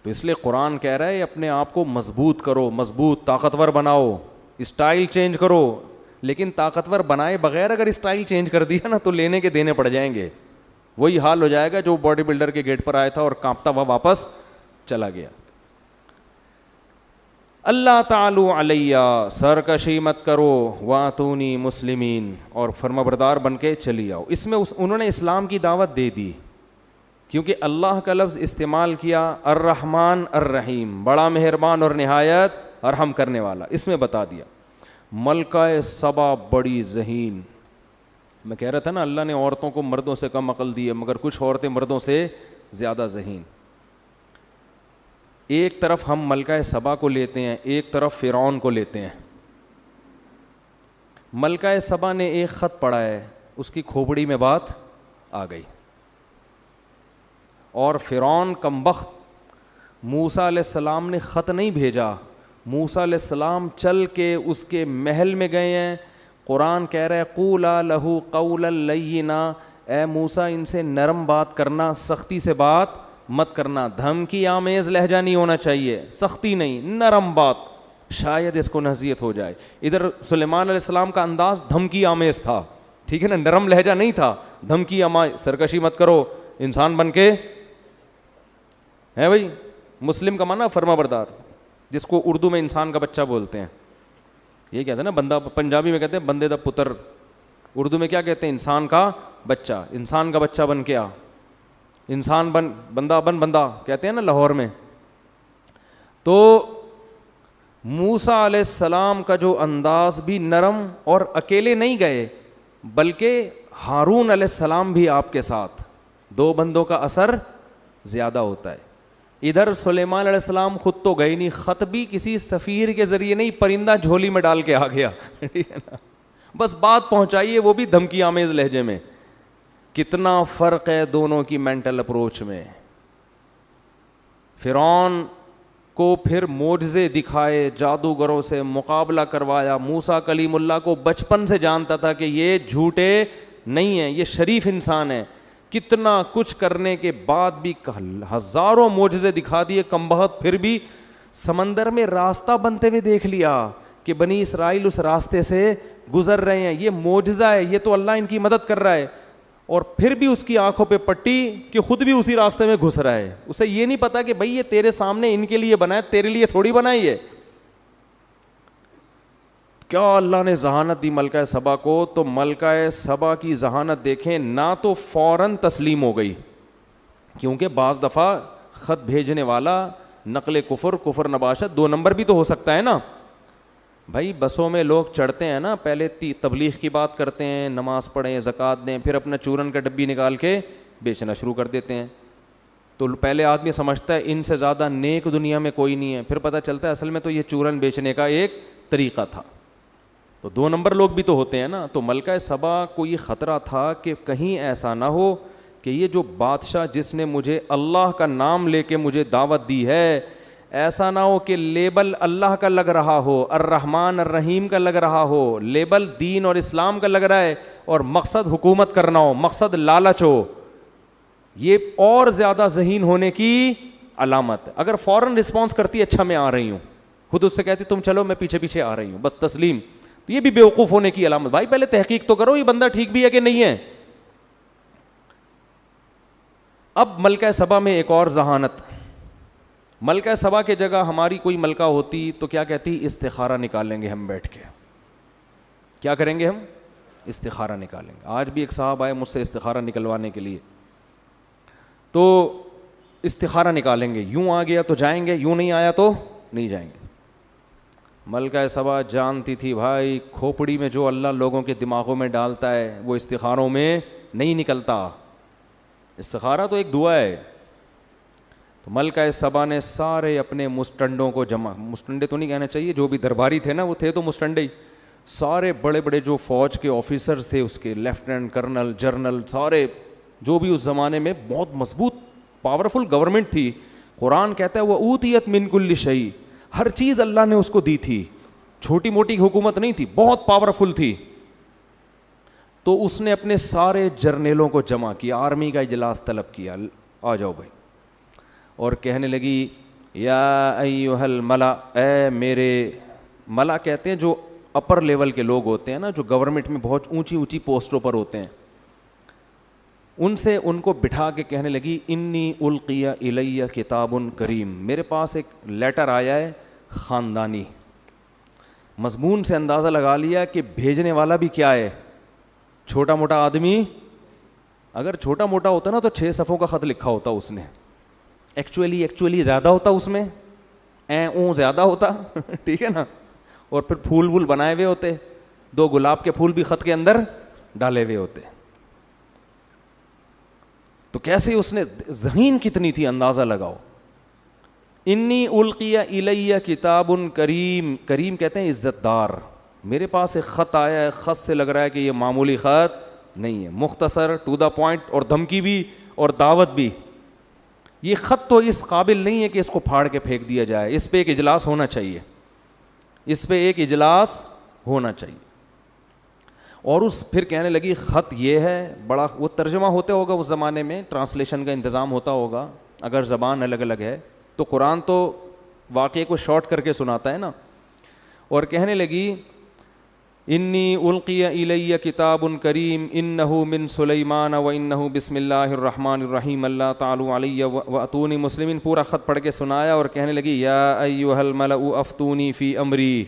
تو اس لیے قرآن کہہ رہا ہے اپنے آپ کو مضبوط کرو, مضبوط طاقتور بناؤ, اسٹائل چینج کرو. لیکن طاقتور بنائے بغیر اگر اسٹائل چینج کر دیا نا تو لینے کے دینے پڑ جائیں گے. وہی حال ہو جائے گا جو باڈی بلڈر کے گیٹ پر آیا تھا اور کانپتا ہوا واپس چلا گیا. اللہ تعالی علیہ, سرکشی مت کرو, واتونی مسلمین, اور فرمانبردار بن کے چلی آؤ. اس میں انہوں نے اسلام کی دعوت دے دی, کیونکہ اللہ کا لفظ استعمال کیا, الرحمن الرحیم, بڑا مہربان اور نہایت رحم کرنے والا. اس میں بتا دیا ملکہ سبا بڑی ذہین. میں کہہ رہا تھا نا اللہ نے عورتوں کو مردوں سے کم عقل دی ہے, مگر کچھ عورتیں مردوں سے زیادہ ذہین. ایک طرف ہم ملکہ سبا کو لیتے ہیں, ایک طرف فرعون کو لیتے ہیں. ملکہ سبا نے ایک خط پڑھا ہے, اس کی کھوپڑی میں بات آ گئی, اور فرعون کمبخت موسیٰ علیہ السلام نے خط نہیں بھیجا, موسیٰ علیہ السلام چل کے اس کے محل میں گئے ہیں. قرآن کہہ رہا ہے قولا لہو قولا لینا, اے موسیٰ ان سے نرم بات کرنا, سختی سے بات مت کرنا. دھمکی آمیز لہجہ نہیں ہونا چاہیے, سختی نہیں, نرم بات, شاید اس کو نصیحت ہو جائے. ادھر سلیمان علیہ السلام کا انداز دھمکی آمیز تھا, ٹھیک ہے نا, نرم لہجہ نہیں تھا. دھمکی آمیز, سرکشی مت کرو, انسان بن کے ہے بھائی. مسلم کا معنی فرما بردار, جس کو اردو میں انسان کا بچہ بولتے ہیں. یہ کہتے ہیں نا بندہ, پنجابی میں کہتے ہیں بندے دا پتر, اردو میں کیا کہتے ہیں, انسان کا بچہ. انسان کا بچہ بن کے آ, انسان بن, بندہ بن, بندہ کہتے ہیں نا لاہور میں. تو موسیٰ علیہ السلام کا جو انداز بھی نرم, اور اکیلے نہیں گئے بلکہ ہارون علیہ السلام بھی آپ کے ساتھ. دو بندوں کا اثر زیادہ ہوتا ہے. ادھر سلیمان علیہ السلام خود تو گئے نہیں, خط بھی کسی سفیر کے ذریعے نہیں, پرندہ جھولی میں ڈال کے آ گیا, بس بات پہنچائیے, وہ بھی دھمکی آمیز لہجے میں. کتنا فرق ہے دونوں کی مینٹل اپروچ میں. فرعون کو پھر معجزے دکھائے, جادوگروں سے مقابلہ کروایا. موسیٰ کلیم اللہ کو بچپن سے جانتا تھا کہ یہ جھوٹے نہیں ہیں, یہ شریف انسان ہے. کتنا کچھ کرنے کے بعد بھی ہزاروں معجزے دکھا دیے کمبخت, پھر بھی سمندر میں راستہ بنتے ہوئے دیکھ لیا کہ بنی اسرائیل اس راستے سے گزر رہے ہیں, یہ معجزہ ہے, یہ تو اللہ ان کی مدد کر رہا ہے. اور پھر بھی اس کی آنکھوں پہ پٹی کہ خود بھی اسی راستے میں گھس رہا ہے. اسے یہ نہیں پتا کہ بھائی یہ تیرے سامنے ان کے لیے بنا ہے, تیرے لیے تھوڑی بنائی ہے. کیا اللہ نے ذہانت دی ملکہ سبا کو. تو ملکہ سبا کی ذہانت دیکھیں, نہ تو فوراً تسلیم ہو گئی, کیونکہ بعض دفعہ خط بھیجنے والا نقل کفر نباشت, 2 نمبر بھی تو ہو سکتا ہے نا بھائی. بسوں میں لوگ چڑھتے ہیں نا, پہلے تبلیغ کی بات کرتے ہیں, نماز پڑھیں, زکوٰۃ دیں, پھر اپنا چورن کا ڈبی نکال کے بیچنا شروع کر دیتے ہیں. تو پہلے آدمی سمجھتا ہے ان سے زیادہ نیک دنیا میں کوئی نہیں ہے, پھر پتہ چلتا ہے اصل میں تو یہ چورن بیچنے کا ایک طریقہ تھا. تو 2 نمبر لوگ بھی تو ہوتے ہیں نا. تو ملکہ سبا کو یہ خطرہ تھا کہ کہیں ایسا نہ ہو کہ یہ جو بادشاہ جس نے مجھے اللہ کا نام لے کے مجھے دعوت دی ہے, ایسا نہ ہو کہ لیبل اللہ کا لگ رہا ہو, الرحمن الرحیم کا لگ رہا ہو, لیبل دین اور اسلام کا لگ رہا ہے, اور مقصد حکومت کرنا ہو, مقصد لالچ ہو. یہ اور زیادہ ذہین ہونے کی علامت ہے. اگر فوراً رسپانس کرتی اچھا میں آ رہی ہوں, خود اس سے کہتی تم چلو میں پیچھے پیچھے آ رہی ہوں, بس تسلیم, تو یہ بھی بیوقوف ہونے کی علامت. بھائی پہلے تحقیق تو کرو یہ بندہ ٹھیک بھی ہے کہ نہیں ہے. اب ملکہ سبا میں ایک اور ذہانت. ملکہ سبا کے جگہ ہماری کوئی ملکہ ہوتی تو کیا کہتی, استخارہ نکالیں گے ہم بیٹھ کے, کیا کریں گے ہم؟ استخارہ نکالیں گے. آج بھی ایک صاحب آئے مجھ سے استخارہ نکلوانے کے لیے, تو استخارہ نکالیں گے, یوں آ گیا تو جائیں گے, یوں نہیں آیا تو نہیں جائیں گے. ملکہ سبا جانتی تھی بھائی کھوپڑی میں جو اللہ لوگوں کے دماغوں میں ڈالتا ہے وہ استخاروں میں نہیں نکلتا. استخارہ تو ایک دعا ہے. تو ملکہ سبا نے سارے اپنے مسٹنڈوں کو جمع, مسٹنڈے تو نہیں کہنا چاہیے, جو بھی درباری تھے نا وہ تھے تو مسٹنڈے ہی, سارے بڑے بڑے جو فوج کے آفیسرز تھے اس کے, لیفٹیننٹ کرنل, جرنل, سارے جو بھی اس زمانے میں بہت مضبوط پاورفل گورنمنٹ تھی. قرآن کہتا ہے وہ اوتیت من کل شیء, ہر چیز اللہ نے اس کو دی تھی, چھوٹی موٹی حکومت نہیں تھی, بہت پاورفل تھی. تو اس نے اپنے سارے جرنیلوں کو جمع کیا, آرمی کا اجلاس طلب کیا, آ جاؤ بھائی, اور کہنے لگی یا ایھا الملا, اے میرے, ملا کہتے ہیں جو اپر لیول کے لوگ ہوتے ہیں نا, جو گورنمنٹ میں بہت اونچی اونچی پوسٹوں پر ہوتے ہیں, ان کو بٹھا کے کہنے لگی انی القی الی کتاب کریم, میرے پاس ایک لیٹر آیا ہے خاندانی. مضمون سے اندازہ لگا لیا کہ بھیجنے والا بھی کیا ہے, چھوٹا موٹا آدمی. اگر چھوٹا موٹا ہوتا نا تو 6 صفحوں کا خط لکھا ہوتا اس نے, ایکچولی زیادہ ہوتا اس میں, زیادہ ہوتا ٹھیک ہے نا, اور پھر پھول وول بنائے ہوئے ہوتے, 2 گلاب کے پھول بھی خط کے اندر ڈالے ہوئے ہوتے. تو کیسے اس نے, ذہین کتنی تھی اندازہ لگاؤ. انی القی الی کتاب کریم, کریم کہتے ہیں عزت دار, میرے پاس ایک خط آیا ہے, خط سے لگ رہا ہے کہ یہ معمولی خط نہیں ہے, مختصر, ٹو دا پوائنٹ, اور دھمکی بھی اور دعوت بھی. یہ خط تو اس قابل نہیں ہے کہ اس کو پھاڑ کے پھینک دیا جائے, اس پہ ایک اجلاس ہونا چاہیے, اس پہ ایک اجلاس ہونا چاہیے. اور اس پھر کہنے لگی خط یہ ہے, بڑا, وہ ترجمہ ہوتے ہوگا اس زمانے میں, ٹرانسلیشن کا انتظام ہوتا ہوگا, اگر زبان الگ الگ ہے تو قرآن تو واقعے کو شارٹ کر کے سناتا ہے نا. اور کہنے لگی انی القی الی کتاب کریم انہ من سلیمان و انہ بسم اللہ الرحمن الرحیم اللہ تعالی علی واتونی مسلمین. پورا خط پڑھ کے سنایا اور کہنے لگی یا ایھا الملأ افتونی فی امری,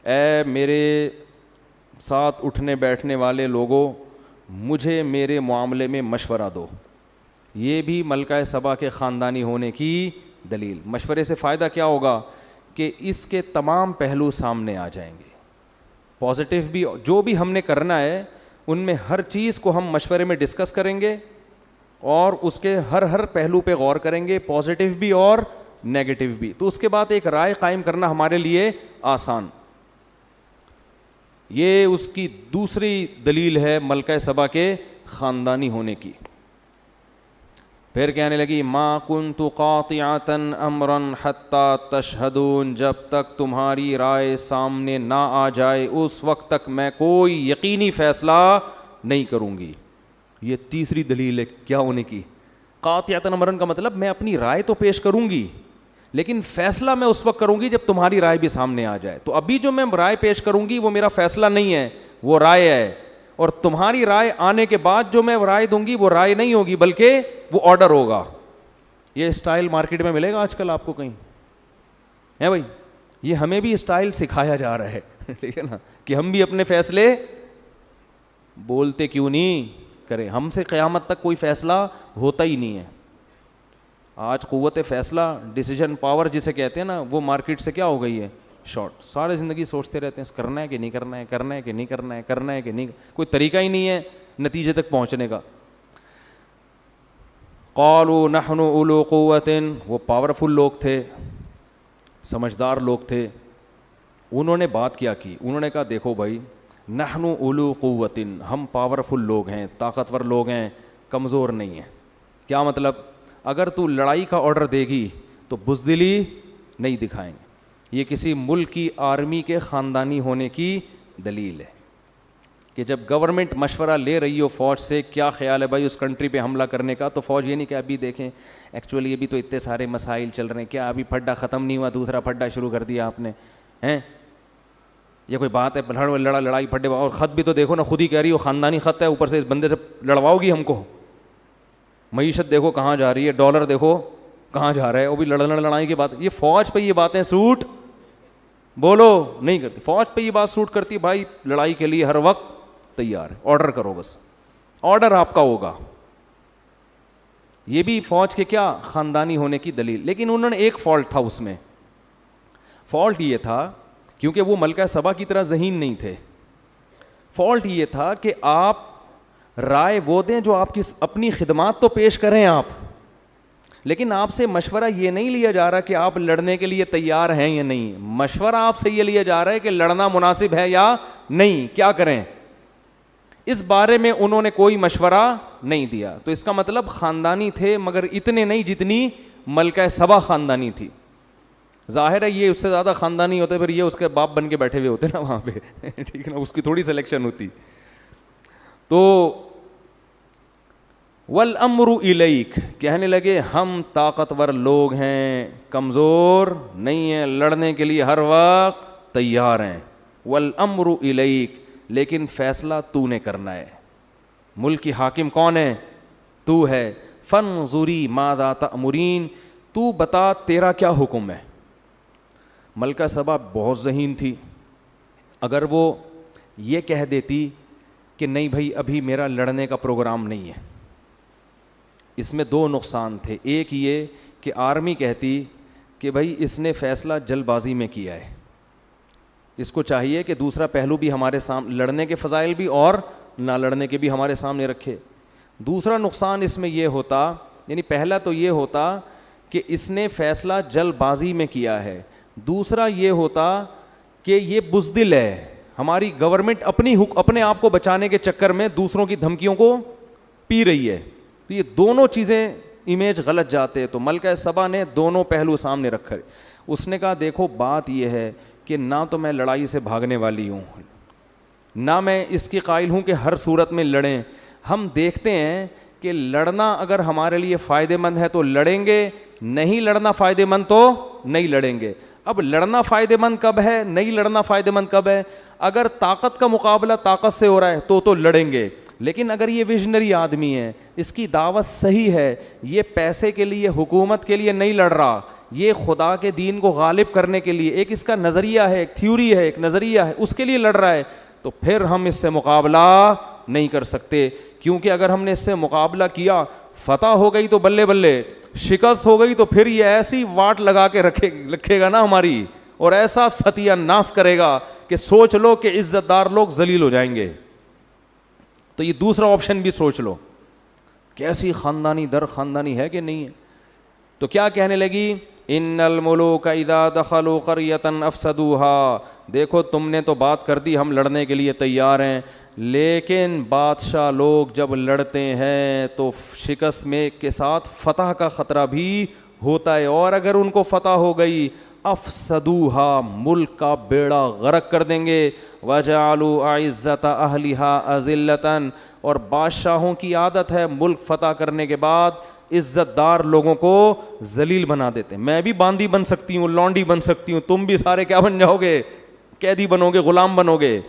اے میرے ساتھ اٹھنے بیٹھنے والے لوگوں, مجھے میرے معاملے میں مشورہ دو. یہ بھی ملکہ سبا کے خاندانی ہونے کی دلیل. مشورے سے فائدہ کیا ہوگا کہ اس کے تمام پہلو سامنے آ جائیں گے, پازیٹیو بھی, جو بھی ہم نے کرنا ہے ان میں ہر چیز کو ہم مشورے میں ڈسکس کریں گے اور اس کے ہر پہلو پہ غور کریں گے, پازیٹیو بھی اور نیگیٹو بھی. تو اس کے بعد ایک رائے قائم کرنا ہمارے لیے آسان. یہ اس کی دوسری دلیل ہے ملکہ سبا کے خاندانی ہونے کی. پھر کہنے لگی ما کنت قاطعۃ امرا حتی تشہدون, جب تک تمہاری رائے سامنے نہ آ جائے اس وقت تک میں کوئی یقینی فیصلہ نہیں کروں گی. یہ تیسری دلیل ہے کیا ہونے کی, قاطعۃ امرا کا مطلب میں اپنی رائے تو پیش کروں گی لیکن فیصلہ میں اس وقت کروں گی جب تمہاری رائے بھی سامنے آ جائے. تو ابھی جو میں رائے پیش کروں گی وہ میرا فیصلہ نہیں ہے, وہ رائے ہے, اور تمہاری رائے آنے کے بعد جو میں رائے دوں گی وہ رائے نہیں ہوگی بلکہ وہ آرڈر ہوگا. یہ اسٹائل مارکیٹ میں ملے گا آج کل آپ کو کہیں ہے بھائی, یہ ہمیں بھی اسٹائل سکھایا جا رہا ہے ٹھیک ہے نا, کہ ہم بھی اپنے فیصلے بولتے کیوں نہیں کریں. ہم سے قیامت تک کوئی فیصلہ ہوتا ہی نہیں ہے. آج قوت فیصلہ, ڈیسیجن پاور جسے کہتے ہیں نا, وہ مارکیٹ سے کیا ہو گئی ہے, شارٹ. سارے زندگی سوچتے رہتے ہیں کرنا ہے کہ نہیں کرنا ہے, کرنا ہے کہ نہیں کرنا ہے, کرنا ہے کہ نہیں, کوئی طریقہ ہی نہیں ہے نتیجے تک پہنچنے کا. قالوا نحن اولو قوت, وہ پاورفل لوگ تھے, سمجھدار لوگ تھے, انہوں نے بات کیا کی, انہوں نے کہا دیکھو بھائی نحن اولو قوت, ہم پاورفل لوگ ہیں, طاقتور لوگ ہیں, کمزور نہیں ہیں. کیا مطلب, اگر تو لڑائی کا آرڈر دے گی تو بزدلی نہیں دکھائیں گے. یہ کسی ملک کی آرمی کے خاندانی ہونے کی دلیل ہے کہ جب گورنمنٹ مشورہ لے رہی ہو فوج سے, کیا خیال ہے بھائی اس کنٹری پہ حملہ کرنے کا, تو فوج یہ نہیں کہ ابھی دیکھیں ایکچولی ابھی تو اتنے سارے مسائل چل رہے ہیں, کیا ابھی پھڈا ختم نہیں ہوا دوسرا پھڈا شروع کر دیا آپ نے ہیں, یہ کوئی بات ہے لڑائی پھڈے. اور خط بھی تو دیکھو نا, خود ہی کہہ رہی ہو خاندانی خط ہے, اوپر سے اس بندے سے لڑواؤ گی ہم کو. معیشت دیکھو کہاں جا رہی ہے, ڈالر دیکھو کہاں جا رہا ہے, وہ بھی لڑائی کی بات. یہ فوج پہ یہ باتیں سوٹ, بولو نہیں کرتی. فوج پہ یہ بات سوٹ کرتی ہے, بھائی لڑائی کے لیے ہر وقت تیار ہے, آرڈر کرو, بس آرڈر آپ کا ہوگا. یہ بھی فوج کے کیا خاندانی ہونے کی دلیل. لیکن انہوں نے ایک فالٹ تھا اس میں, فالٹ یہ تھا کیونکہ وہ ملکہ سبا کی طرح ذہین نہیں تھے, فالٹ یہ تھا کہ آپ رائے وہ دیں جو آپ کی اپنی خدمات تو پیش کریں آپ, لیکن آپ سے مشورہ یہ نہیں لیا جا رہا کہ آپ لڑنے کے لیے تیار ہیں یا نہیں, مشورہ آپ سے یہ لیا جا رہا ہے کہ لڑنا مناسب ہے یا نہیں, کیا کریں. اس بارے میں انہوں نے کوئی مشورہ نہیں دیا. تو اس کا مطلب خاندانی تھے مگر اتنے نہیں جتنی ملکہ سبا خاندانی تھی. ظاہر ہے یہ اس سے زیادہ خاندانی ہوتے پھر یہ اس کے باپ بن کے بیٹھے ہوئے ہوتے نا وہاں پہ, ٹھیک ہے نا, اس کی تھوڑی سلیکشن ہوتی. تو والامر الیک, کہنے لگے ہم طاقتور لوگ ہیں, کمزور نہیں ہیں, لڑنے کے لیے ہر وقت تیار ہیں. والامر الیک, لیکن فیصلہ تو نے کرنا ہے, ملک کی حاکم کون ہے, تو ہے. فانظری ماذا تأمرین, تو بتا تیرا کیا حکم ہے. ملکہ سبا بہت ذہین تھی, اگر وہ یہ کہہ دیتی کہ نہیں بھائی ابھی میرا لڑنے کا پروگرام نہیں ہے, اس میں دو نقصان تھے. ایک یہ کہ آرمی کہتی کہ بھائی اس نے فیصلہ جلد بازی میں کیا ہے, اس کو چاہیے کہ دوسرا پہلو بھی ہمارے سامنے, لڑنے کے فضائل بھی اور نہ لڑنے کے بھی ہمارے سامنے رکھے. دوسرا نقصان اس میں یہ ہوتا, یعنی پہلا تو یہ ہوتا کہ اس نے فیصلہ جلد بازی میں کیا ہے, دوسرا یہ ہوتا کہ یہ بزدل ہے, ہماری گورنمنٹ اپنے آپ کو بچانے کے چکر میں دوسروں کی دھمکیوں کو پی رہی ہے. تو یہ دونوں چیزیں امیج غلط جاتے. تو ملکہ سبا نے دونوں پہلو سامنے رکھے. اس نے کہا دیکھو بات یہ ہے کہ نہ تو میں لڑائی سے بھاگنے والی ہوں, نہ میں اس کی قائل ہوں کہ ہر صورت میں لڑیں. ہم دیکھتے ہیں کہ لڑنا اگر ہمارے لیے فائدہ مند ہے تو لڑیں گے, نہیں لڑنا فائدہ مند تو نہیں لڑیں گے. اب لڑنا فائدہ مند کب ہے, نہیں لڑنا فائدہ مند کب ہے. اگر طاقت کا مقابلہ طاقت سے ہو رہا ہے تو لڑیں گے, لیکن اگر یہ ویژنری آدمی ہے, اس کی دعوت صحیح ہے, یہ پیسے کے لیے حکومت کے لیے نہیں لڑ رہا, یہ خدا کے دین کو غالب کرنے کے لیے ایک اس کا نظریہ ہے, ایک تھیوری ہے, ایک نظریہ ہے, اس کے لیے لڑ رہا ہے, تو پھر ہم اس سے مقابلہ نہیں کر سکتے. کیونکہ اگر ہم نے اس سے مقابلہ کیا, فتح ہو گئی تو بلے بلے, شکست ہو گئی تو پھر یہ ایسی واٹ لگا کے رکھے گا نا ہماری, اور ایسا ستیہ ناس کرے گا کہ سوچ لو کہ عزت دار لوگ ذلیل ہو جائیں گے. تو یہ دوسرا آپشن بھی سوچ لو, کیسی خاندانی در خاندانی ہے کہ نہیں ہے. تو کیا کہنے لگی, ان الملوک اذا دخلوا قریۃ افسدوها, دیکھو تم نے تو بات کر دی ہم لڑنے کے لیے تیار ہیں, لیکن بادشاہ لوگ جب لڑتے ہیں تو شکست میں کے ساتھ فتح کا خطرہ بھی ہوتا ہے, اور اگر ان کو فتح ہو گئی افسدوها, ملک کا بیڑا غرق کر دیں گے. وجعلوا اعزت اہلها اذلۃ, اور بادشاہوں کی عادت ہے ملک فتح کرنے کے بعد عزت دار لوگوں کو ذلیل بنا دیتے. میں بھی باندی بن سکتی ہوں, لونڈی بن سکتی ہوں, تم بھی سارے کیا بن جاؤ گے, قیدی بنو گے, غلام بنو گے.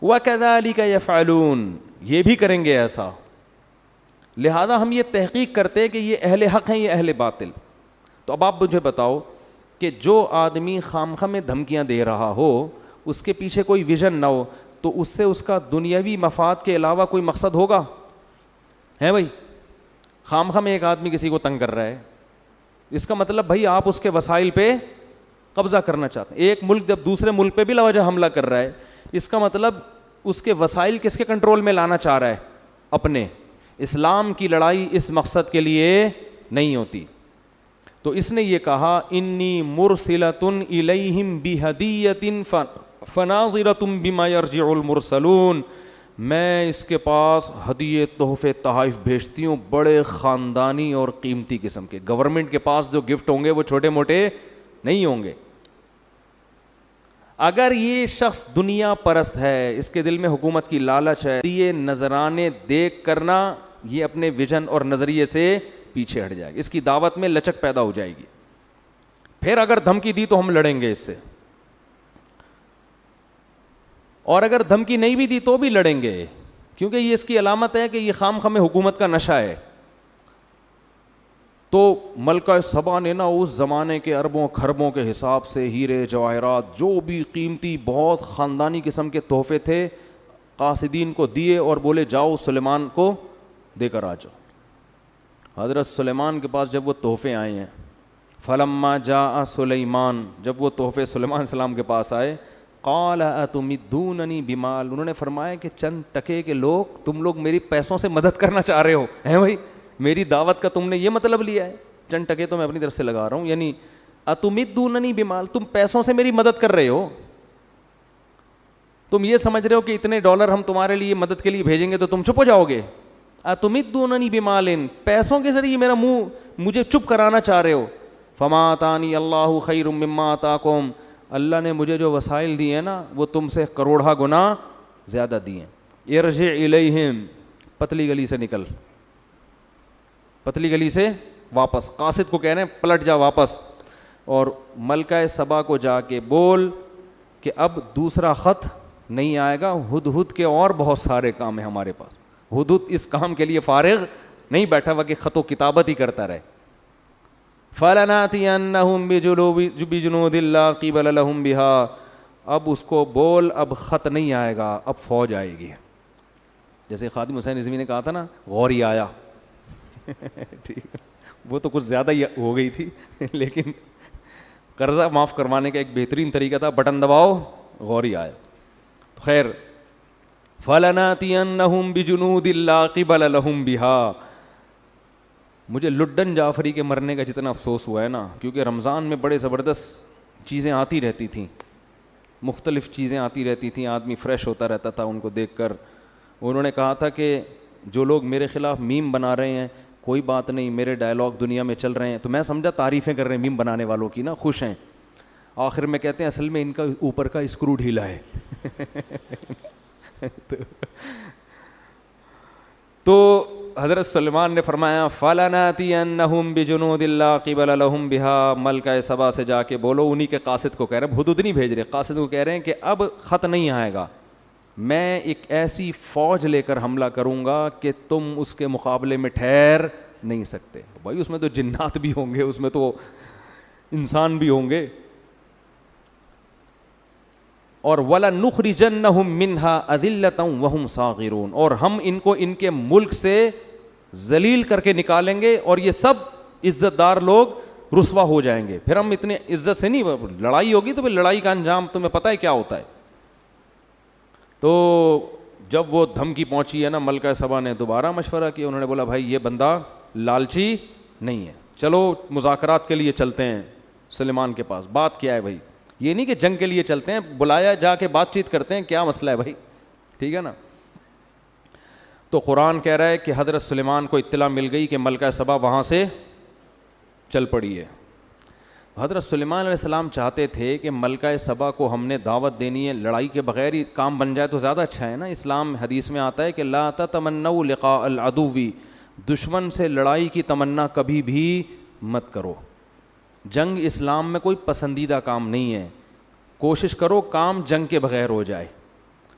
وَكَذَلِكَ يَفْعَلُونَ, یہ بھی کریں گے ایسا. لہذا ہم یہ تحقیق کرتے کہ یہ اہل حق ہیں, یہ اہل باطل. تو اب آپ مجھے بتاؤ کہ جو آدمی خامخواہ میں دھمکیاں دے رہا ہو, اس کے پیچھے کوئی ویژن نہ ہو, تو اس سے اس کا دنیاوی مفاد کے علاوہ کوئی مقصد ہوگا؟ ہے بھائی, خامخواہ میں ایک آدمی کسی کو تنگ کر رہا ہے, اس کا مطلب بھائی آپ اس کے وسائل پہ قبضہ کرنا چاہتے ہیں. ایک ملک جب دوسرے ملک پہ بھی لاوجہ حملہ کر رہا ہے, اس کا مطلب اس کے وسائل کس کے کنٹرول میں لانا چاہ رہا ہے, اپنے. اسلام کی لڑائی اس مقصد کے لیے نہیں ہوتی. تو اس نے یہ کہا انی مرسلۃ الیہم بہدیۃ فناظرۃ بما یرجع المرسلون, میں اس کے پاس ہدیے تحفے تحائف بھیجتی ہوں بڑے خاندانی اور قیمتی قسم کے. گورنمنٹ کے پاس جو گفٹ ہوں گے وہ چھوٹے موٹے نہیں ہوں گے. اگر یہ شخص دنیا پرست ہے, اس کے دل میں حکومت کی لالچ ہے, یہ نذرانے دیکھ کرنا یہ اپنے ویژن اور نظریے سے پیچھے ہٹ جائے گا, اس کی دعوت میں لچک پیدا ہو جائے گی. پھر اگر دھمکی دی تو ہم لڑیں گے اس سے, اور اگر دھمکی نہیں بھی دی تو بھی لڑیں گے, کیونکہ یہ اس کی علامت ہے کہ یہ خام خام حکومت کا نشہ ہے. تو ملکہ سبا نے نا اس زمانے کے اربوں خربوں کے حساب سے ہیرے جواہرات جو بھی قیمتی بہت خاندانی قسم کے تحفے تھے قاصدین کو دیے اور بولے جاؤ سلیمان کو دے کر آ جاؤ۔ حضرت سلیمان کے پاس جب وہ تحفے آئے ہیں، فلما جاء سلیمان، جب وہ تحفے سلیمان علیہ السلام کے پاس آئے، قال اتمدوننی بمال، انہوں نے فرمایا کہ چند ٹکے کے لوگ، تم لوگ میری پیسوں سے مدد کرنا چاہ رہے ہو، ہیں بھائی میری دعوت کا تم نے یہ مطلب لیا ہے، چند ٹکے تو میں اپنی طرف سے لگا رہا ہوں، یعنی اتمدوننی بمال، تم پیسوں سے میری مدد کر رہے ہو، تم یہ سمجھ رہے ہو کہ اتنے ڈالر ہم تمہارے لیے مدد کے لیے بھیجیں گے تو تم چپ ہو جاؤ گے، اتمدوننی بمال، پیسوں کے ذریعے میرا منہ مجھے چپ کرانا چاہ رہے ہو، فما آتانی اللہ خیر مما آتاکم، اللہ نے مجھے جو وسائل دیے ہیں نا وہ تم سے کروڑہ گنا زیادہ دیے ہیں، ارجع الیہم، پتلی گلی سے نکل، پتلی گلی سے واپس، قاصد کو کہہ رہے ہیں پلٹ جا واپس، اور ملکہ سبا کو جا کے بول کہ اب دوسرا خط نہیں آئے گا، ہدہد کے اور بہت سارے کام ہیں ہمارے پاس، ہدہد اس کام کے لیے فارغ نہیں بیٹھا ہوا کہ خط و کتابت ہی کرتا رہے، فَلَنَأْتِيَنَّهُمْ بِجُنُودٍ لَّا قِبَلَ لَهُمْ بِهَا، اب اس کو بول اب خط نہیں آئے گا، اب فوج آئے گی، جیسے خادم حسین رضوی نے کہا تھا نا غوری آیا ٹھیک، وہ تو کچھ زیادہ ہی ہو گئی تھی لیکن قرضہ معاف کروانے کا ایک بہترین طریقہ تھا بٹن دباؤ غوری آیا، خیر فَلَنَأْتِيَنَّهُمْ بِجُنُودٍ لَّا قِبَلَ لَهُمْ بِهَا، مجھے لڈن جعفری کے مرنے کا جتنا افسوس ہوا ہے نا، کیونکہ رمضان میں بڑے زبردست چیزیں آتی رہتی تھیں، مختلف چیزیں آتی رہتی تھیں، آدمی فریش ہوتا رہتا تھا ان کو دیکھ کر، انہوں نے کہا تھا کہ جو لوگ میرے خلاف میم بنا رہے ہیں کوئی بات نہیں، میرے ڈائلاگ دنیا میں چل رہے ہیں، تو میں سمجھا تعریفیں کر رہے ہیں میم بنانے والوں کی نا، خوش ہیں، آخر میں کہتے ہیں اصل میں ان کا اوپر کا اسکرو ڈھیلا ہے تو حضرت سلیمان نے فرمایا فَلَنَأْتِيَنَّهُمْ بِجُنُودٍ لَّا قِبَلَ لَهُمْ بِهَا، ملکہ سبا سے جا کے بولو، انہی کے قاصد کو کہہ رہے ہیں، ہدہد نہیں بھیج رہے، قاصد کو کہہ رہے ہیں کہ اب خط نہیں آئے گا، میں ایک ایسی فوج لے کر حملہ کروں گا کہ تم اس کے مقابلے میں ٹھہر نہیں سکتے، بھائی اس میں تو جنات بھی ہوں گے، اس میں تو انسان بھی ہوں گے، اور وَلَنُخْرِجَنَّهُم مِّنْهَا أَذِلَّةً وَهُمْ صَاغِرُونَ، اور ہم ان کو ان کے ملک سے ذلیل کر کے نکالیں گے اور یہ سب عزت دار لوگ رسوا ہو جائیں گے، پھر ہم اتنے عزت سے نہیں، لڑائی ہوگی تو پھر لڑائی کا انجام تمہیں پتہ ہے کیا ہوتا ہے، تو جب وہ دھمکی پہنچی ہے نا ملکہ سبا نے دوبارہ مشورہ کیا، انہوں نے بولا بھائی یہ بندہ لالچی نہیں ہے، چلو مذاکرات کے لیے چلتے ہیں سلیمان کے پاس، بات کیا ہے بھائی، یہ نہیں کہ جنگ کے لیے چلتے ہیں، بلایا جا کے بات چیت کرتے ہیں، کیا مسئلہ ہے بھائی، ٹھیک ہے نا، تو قرآن کہہ رہا ہے کہ حضرت سلیمان کو اطلاع مل گئی کہ ملکہ سبا وہاں سے چل پڑی ہے، حضرت سلیمان علیہ السلام چاہتے تھے کہ ملکہ سبا کو ہم نے دعوت دینی ہے، لڑائی کے بغیر ہی کام بن جائے تو زیادہ اچھا ہے نا، اسلام حدیث میں آتا ہے کہ لا تتمنوا لقاء العدو، دشمن سے لڑائی کی تمنا کبھی بھی مت کرو، جنگ اسلام میں کوئی پسندیدہ کام نہیں ہے، کوشش کرو کام جنگ کے بغیر ہو جائے،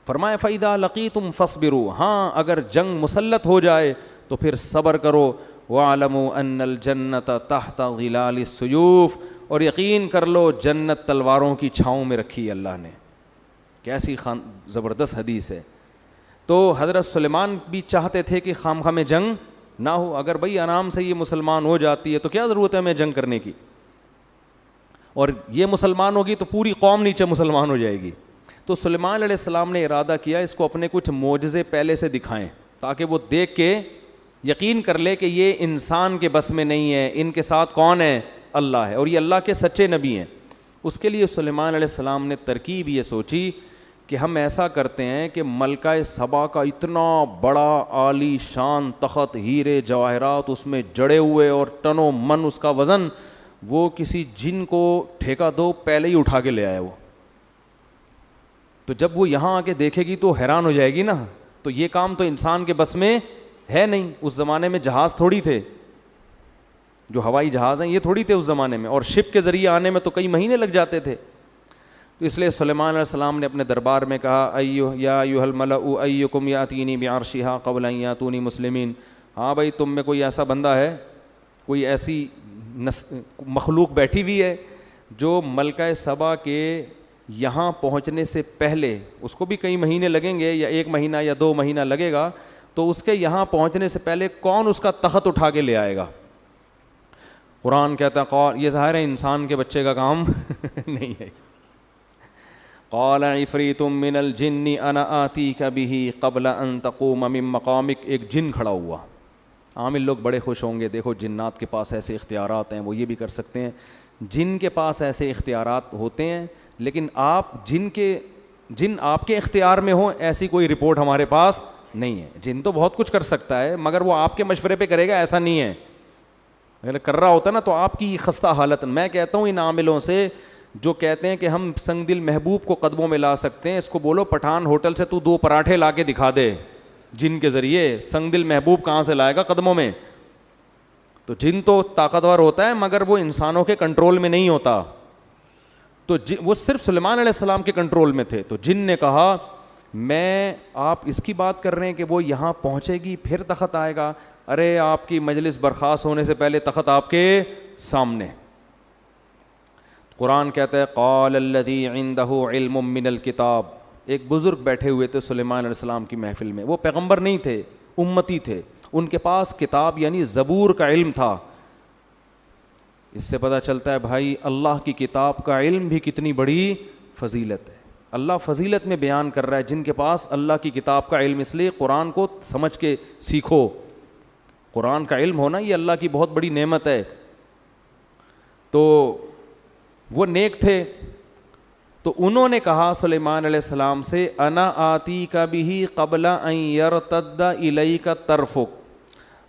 فرمایا فَإِذَا لَقِيتُمْ فَاصْبِرُوا، ہاں اگر جنگ مسلط ہو جائے تو پھر صبر کرو، وَاعْلَمُوا أَنَّ الْجَنَّةَ تَحْتَ ظِلَالِ السُّيُوفِ، اور یقین کر لو جنت تلواروں کی چھاؤں میں رکھی ہے اللہ نے، کیسی زبردست حدیث ہے، تو حضرت سلیمان بھی چاہتے تھے کہ خامخواہ میں جنگ نہ ہو، اگر بھئی آرام سے یہ مسلمان ہو جاتی ہے تو کیا ضرورت ہے ہمیں جنگ کرنے کی، اور یہ مسلمان ہوگی تو پوری قوم نیچے مسلمان ہو جائے گی، تو سلیمان علیہ السلام نے ارادہ کیا اس کو اپنے کچھ معجزے پہلے سے دکھائیں تاکہ وہ دیکھ کے یقین کر لے کہ یہ انسان کے بس میں نہیں ہے، ان کے ساتھ کون ہے، اللہ ہے، اور یہ اللہ کے سچے نبی ہیں، اس کے لیے سلیمان علیہ السلام نے ترکیب یہ سوچی کہ ہم ایسا کرتے ہیں کہ ملکہ سبا کا اتنا بڑا عالی شان تخت، ہیرے جواہرات اس میں جڑے ہوئے اور ٹنوں من اس کا وزن، وہ کسی جن کو ٹھیکہ دو پہلے ہی اٹھا کے لے آئے وہ، تو جب وہ یہاں آ کے دیکھے گی تو حیران ہو جائے گی نا، تو یہ کام تو انسان کے بس میں ہے نہیں، اس زمانے میں جہاز تھوڑی تھے، جو ہوائی جہاز ہیں یہ تھوڑی تھے اس زمانے میں، اور شپ کے ذریعے آنے میں تو کئی مہینے لگ جاتے تھے، تو اس لیے سلیمان علیہ السلام نے اپنے دربار میں کہا یا ایھا الملأ ایکم یاتینی بعرشھا قبل ان یاتونی مسلمین، ہاں بھائی تم میں کوئی ایسا بندہ ہے کوئی ایسی مخلوق بیٹھی ہوئی ہے جو ملکہ سبا کے یہاں پہنچنے سے پہلے، اس کو بھی کئی مہینے لگیں گے یا 1 مہینہ یا 2 مہینہ لگے گا، تو اس کے یہاں پہنچنے سے پہلے کون اس کا تخت اٹھا کے لے آئے گا؟ قرآن کہتا ہے یہ ظاہر ہے انسان کے بچے کا کام نہیں ہے. قال عفریت من الجن انا آتیک بہ قبل ان تقوم من مقامک. ایک جن کھڑا ہوا. عامل لوگ بڑے خوش ہوں گے، دیکھو جنات کے پاس ایسے اختیارات ہیں، وہ یہ بھی کر سکتے ہیں. جن کے پاس ایسے اختیارات ہوتے ہیں، لیکن جن آپ کے اختیار میں ہوں ایسی کوئی رپورٹ ہمارے پاس نہیں ہے. جن تو بہت کچھ کر سکتا ہے مگر وہ آپ کے مشورے پہ کرے گا ایسا نہیں ہے. اگر کر رہا ہوتا نا تو آپ کی خستہ حالت. میں کہتا ہوں ان عاملوں سے جو کہتے ہیں کہ ہم سنگ دل محبوب کو قدموں میں لا سکتے ہیں، اس کو بولو پٹھان ہوٹل سے تو 2 پراٹھے لا کے دکھا دے جن کے ذریعے. سنگ دل محبوب کہاں سے لائے گا قدموں میں؟ تو جن تو طاقتور ہوتا ہے مگر وہ انسانوں کے کنٹرول میں نہیں ہوتا. تو وہ صرف سلیمان علیہ السلام کے کنٹرول میں تھے. تو جن نے کہا میں آپ اس کی بات کر رہے ہیں کہ وہ یہاں پہنچے گی پھر تخت آئے گا؟ ارے آپ کی مجلس برخاست ہونے سے پہلے تخت آپ کے سامنے. قرآن کہتا ہے قال الذی عندہ علم من الکتاب. ایک بزرگ بیٹھے ہوئے تھے سلیمان علیہ السلام کی محفل میں. وہ پیغمبر نہیں تھے، امتی تھے. ان کے پاس کتاب یعنی زبور کا علم تھا. اس سے پتہ چلتا ہے بھائی اللہ کی کتاب کا علم بھی کتنی بڑی فضیلت ہے. اللہ فضیلت میں بیان کر رہا ہے جن کے پاس اللہ کی کتاب کا علم. اس لیے قرآن کو سمجھ کے سیکھو. قرآن کا علم ہونا یہ اللہ کی بہت بڑی نعمت ہے. تو وہ نیک تھے. تو انہوں نے کہا سلیمان علیہ السلام سے انا آتیک بہ قبل ان یرتد الیک طرفک.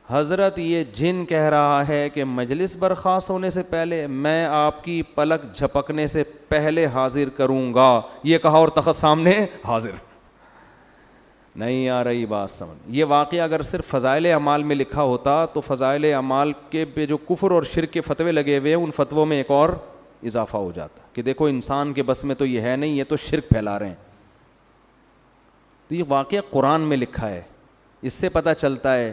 حضرت یہ جن کہہ رہا ہے کہ مجلس برخاست ہونے سے پہلے میں آپ کی پلک جھپکنے سے پہلے حاضر کروں گا. یہ کہا اور تخت سامنے حاضر. نہیں آ رہی بات سمجھ. یہ واقعہ اگر صرف فضائل اعمال میں لکھا ہوتا تو فضائل اعمال کے پہ جو کفر اور شرک کے فتوے لگے ہوئے ہیں ان فتووں میں ایک اور اضافہ ہو جاتا کہ دیکھو انسان کے بس میں تو یہ ہے نہیں، یہ تو شرک پھیلا رہے ہیں. تو یہ واقعہ قرآن میں لکھا ہے. اس سے پتہ چلتا ہے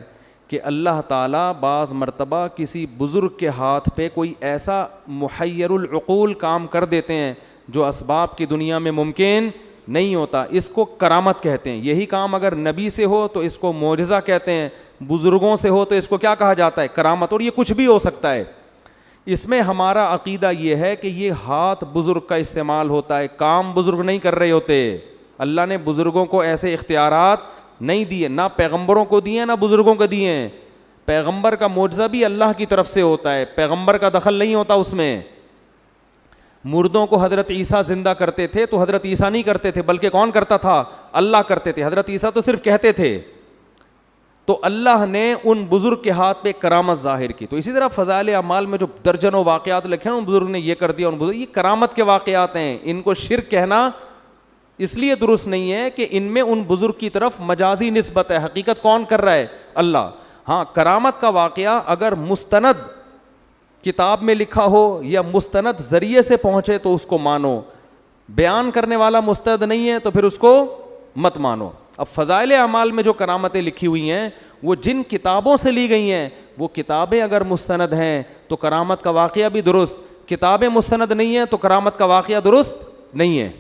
کہ اللہ تعالیٰ بعض مرتبہ کسی بزرگ کے ہاتھ پہ کوئی ایسا محیر العقول کام کر دیتے ہیں جو اسباب کی دنیا میں ممکن نہیں ہوتا. اس کو کرامت کہتے ہیں. یہی کام اگر نبی سے ہو تو اس کو معجزہ کہتے ہیں، بزرگوں سے ہو تو اس کو کیا کہا جاتا ہے؟ کرامت. اور یہ کچھ بھی ہو سکتا ہے. اس میں ہمارا عقیدہ یہ ہے کہ یہ ہاتھ بزرگ کا استعمال ہوتا ہے، کام بزرگ نہیں کر رہے ہوتے. اللہ نے بزرگوں کو ایسے اختیارات نہیں دیے، نہ پیغمبروں کو دیے نہ بزرگوں کو دیے ہیں. پیغمبر کا معجزہ بھی اللہ کی طرف سے ہوتا ہے، پیغمبر کا دخل نہیں ہوتا اس میں. مردوں کو حضرت عیسیٰ زندہ کرتے تھے تو حضرت عیسیٰ نہیں کرتے تھے بلکہ کون کرتا تھا؟ اللہ کرتے تھے. حضرت عیسیٰ تو صرف کہتے تھے. تو اللہ نے ان بزرگ کے ہاتھ پہ کرامت ظاہر کی. تو اسی طرح فضائل اعمال میں جو درجنوں واقعات لکھے ہیں ان بزرگ نے یہ کر دیا، ان بزرگ، یہ کرامت کے واقعات ہیں. ان کو شرک کہنا اس لیے درست نہیں ہے کہ ان میں ان بزرگ کی طرف مجازی نسبت ہے. حقیقت کون کر رہا ہے؟ اللہ. ہاں کرامت کا واقعہ اگر مستند کتاب میں لکھا ہو یا مستند ذریعے سے پہنچے تو اس کو مانو. بیان کرنے والا مستند نہیں ہے تو پھر اس کو مت مانو. اب فضائل اعمال میں جو کرامتیں لکھی ہوئی ہیں وہ جن کتابوں سے لی گئی ہیں، وہ کتابیں اگر مستند ہیں تو کرامت کا واقعہ بھی درست. کتابیں مستند نہیں ہیں تو کرامت کا واقعہ درست نہیں ہے.